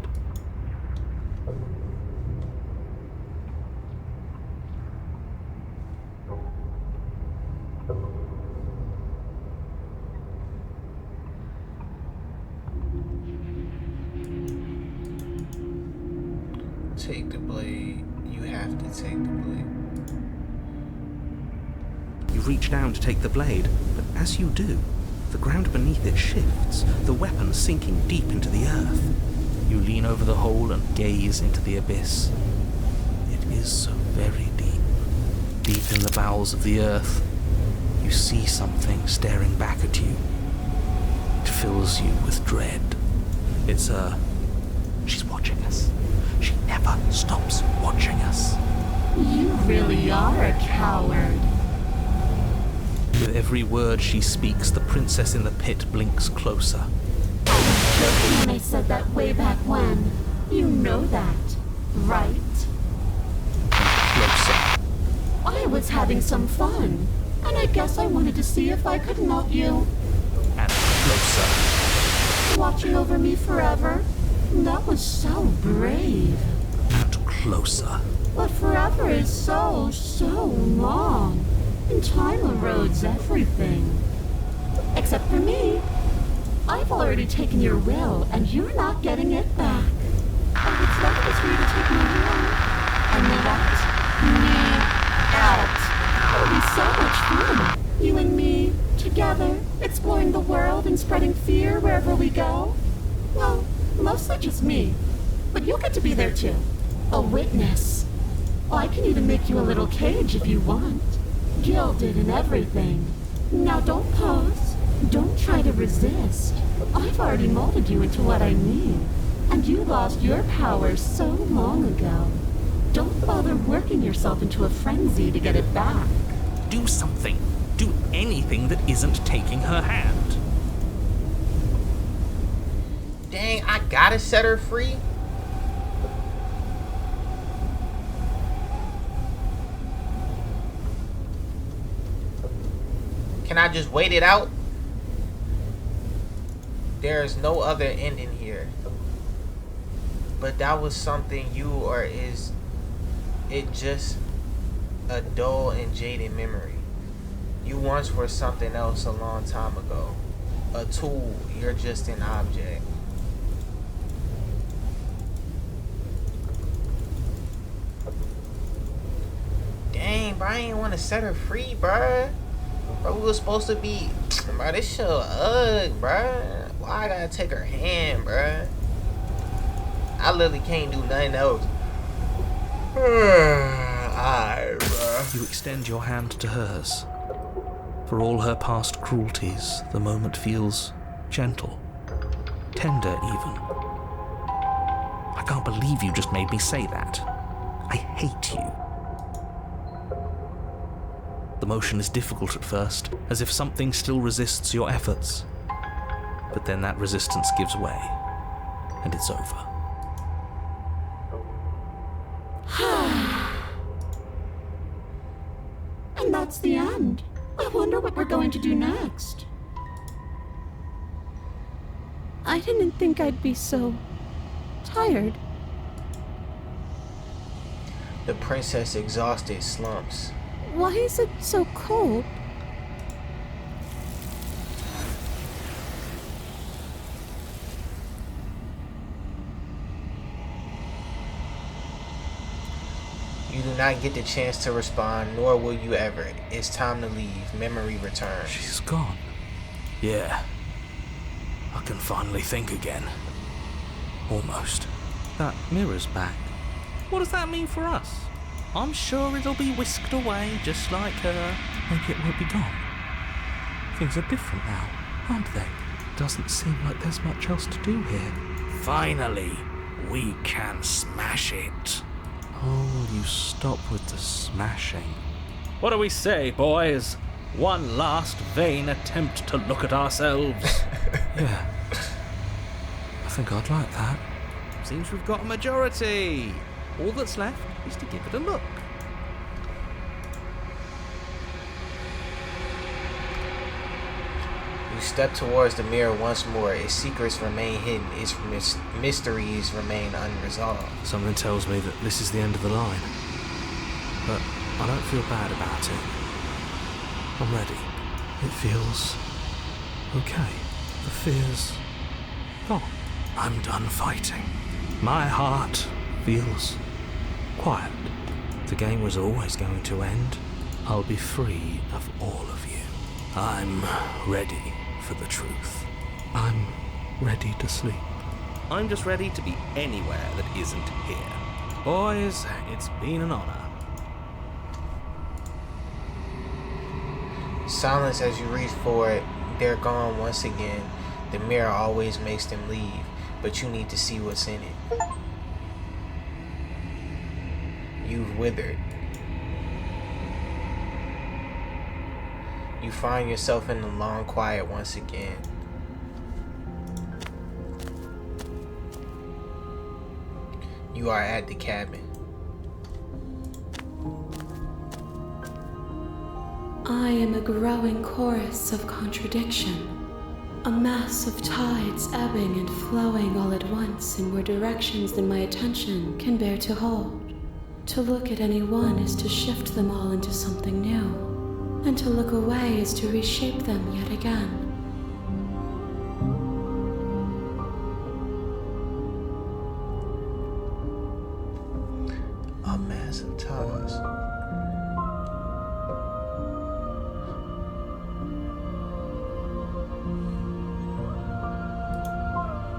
Take the blade. You have to take the blade. You reach down to take the blade, but as you do, the ground beneath it shifts, the weapon sinking deep into the earth. You lean over the hole and gaze into the abyss. It is so very deep. Deep in the bowels of the earth, you see something staring back at you. It fills you with dread. It's her. She's watching us. She never stops watching us. You really are a coward. With every word she speaks, the princess in the pit blinks closer. I was joking when I said that way back when. You know that, right? Closer. I was having some fun, and I guess I wanted to see if I could melt you. And closer. Watching over me forever? That was so brave. And closer. But forever is so long. And time erodes everything. Except for me. I've already taken your will, and you're not getting it back. I would love it for you to take my will and let me out. It would be so much fun. You and me, together, exploring the world and spreading fear wherever we go. Well, mostly just me. But you'll get to be there too. A witness. I can even make you a little cage if you want. Gilded and everything. Now don't pose. Don't try to resist. I've already molded you into what I need. And you lost your power so long ago. Don't bother working yourself into a frenzy to get it back. Do something. Do anything that isn't taking her hand. Dang, I gotta set her free. Can I just wait it out? There is no other ending here. But that was something you, or is it just a dull and jaded memory? You once were something else a long time ago. A tool, you're just an object. Dang, bro, I ain't want to set her free, bruh. Bro, we was supposed to be... Bro, this shit ugh, bruh. Why I gotta take her hand, bruh? I literally can't do nothing else. Alright, bruh. You extend your hand to hers. For all her past cruelties, the moment feels gentle. Tender, even. I can't believe you just made me say that. I hate you. The motion is difficult at first, as if something still resists your efforts. But then that resistance gives way, and it's over. And that's the end. I wonder what we're going to do next. I didn't think I'd be so tired. The princess, exhausted, slumps. Why is it so cold? You do not get the chance to respond, nor will you ever. It's time to leave. Memory returns. She's gone. Yeah. I can finally think again. Almost. That mirror's back. What does that mean for us? I'm sure it'll be whisked away just like her. Maybe it won't be gone. Things are different now, aren't they? Doesn't seem like there's much else to do here. Finally, we can smash it. Oh, will you stop with the smashing? What do we say, boys? One last vain attempt to look at ourselves. Yeah. I think I'd like that. Seems we've got a majority. All that's left is to give it a look. You step towards the mirror once more. Its secrets remain hidden. Its mysteries remain unresolved. Something tells me that this is the end of the line. But I don't feel bad about it. I'm ready. It feels okay. The fear's gone. I'm done fighting. My heart feels quiet. The game was always going to end. I'll be free of all of you. I'm ready for the truth. I'm ready to sleep. I'm just ready to be anywhere that isn't here. Boys, it's been an honor. Silence as you reach for it. They're gone once again. The mirror always makes them leave, but you need to see what's in it. You've withered. You find yourself in the long quiet once again. You are at the cabin. I am a growing chorus of contradiction. A mass of tides ebbing and flowing all at once in more directions than my attention can bear to hold. To look at any one is to shift them all into something new, and to look away is to reshape them yet again. A mass of tides.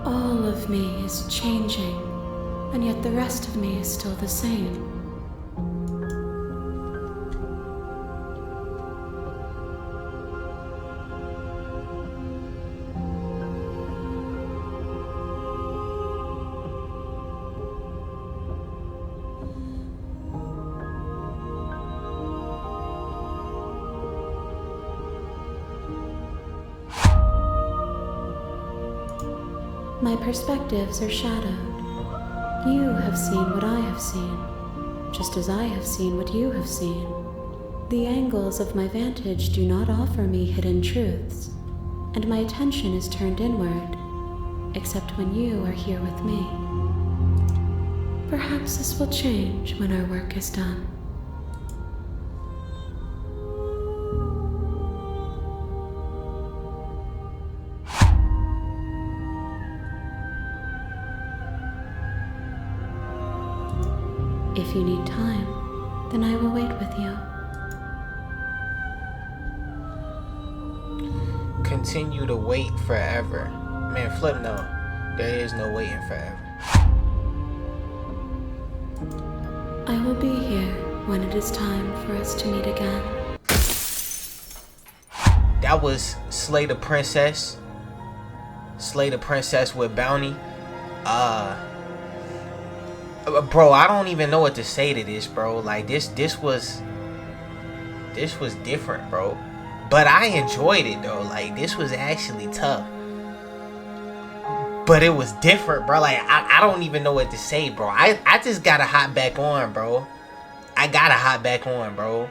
All of me is changing, and yet the rest of me is still the same. My perspectives are shadowed. You have seen what I have seen, just as I have seen what you have seen. The angles of my vantage do not offer me hidden truths, and my attention is turned inward, except when you are here with me. Perhaps this will change when our work is done. If you need time, then I will wait with you. Continue to wait forever. Man, flip no. There is no waiting forever. I will be here when it is time for us to meet again. That was Slay the Princess. Slay the Princess with Bowntyy. Bro, I don't even know what to say to this, bro. Like this was different, bro. But I enjoyed it though. Like this was actually tough. But it was different, bro. Like I don't even know what to say, bro. I just gotta hop back on, bro. I gotta hop back on, bro.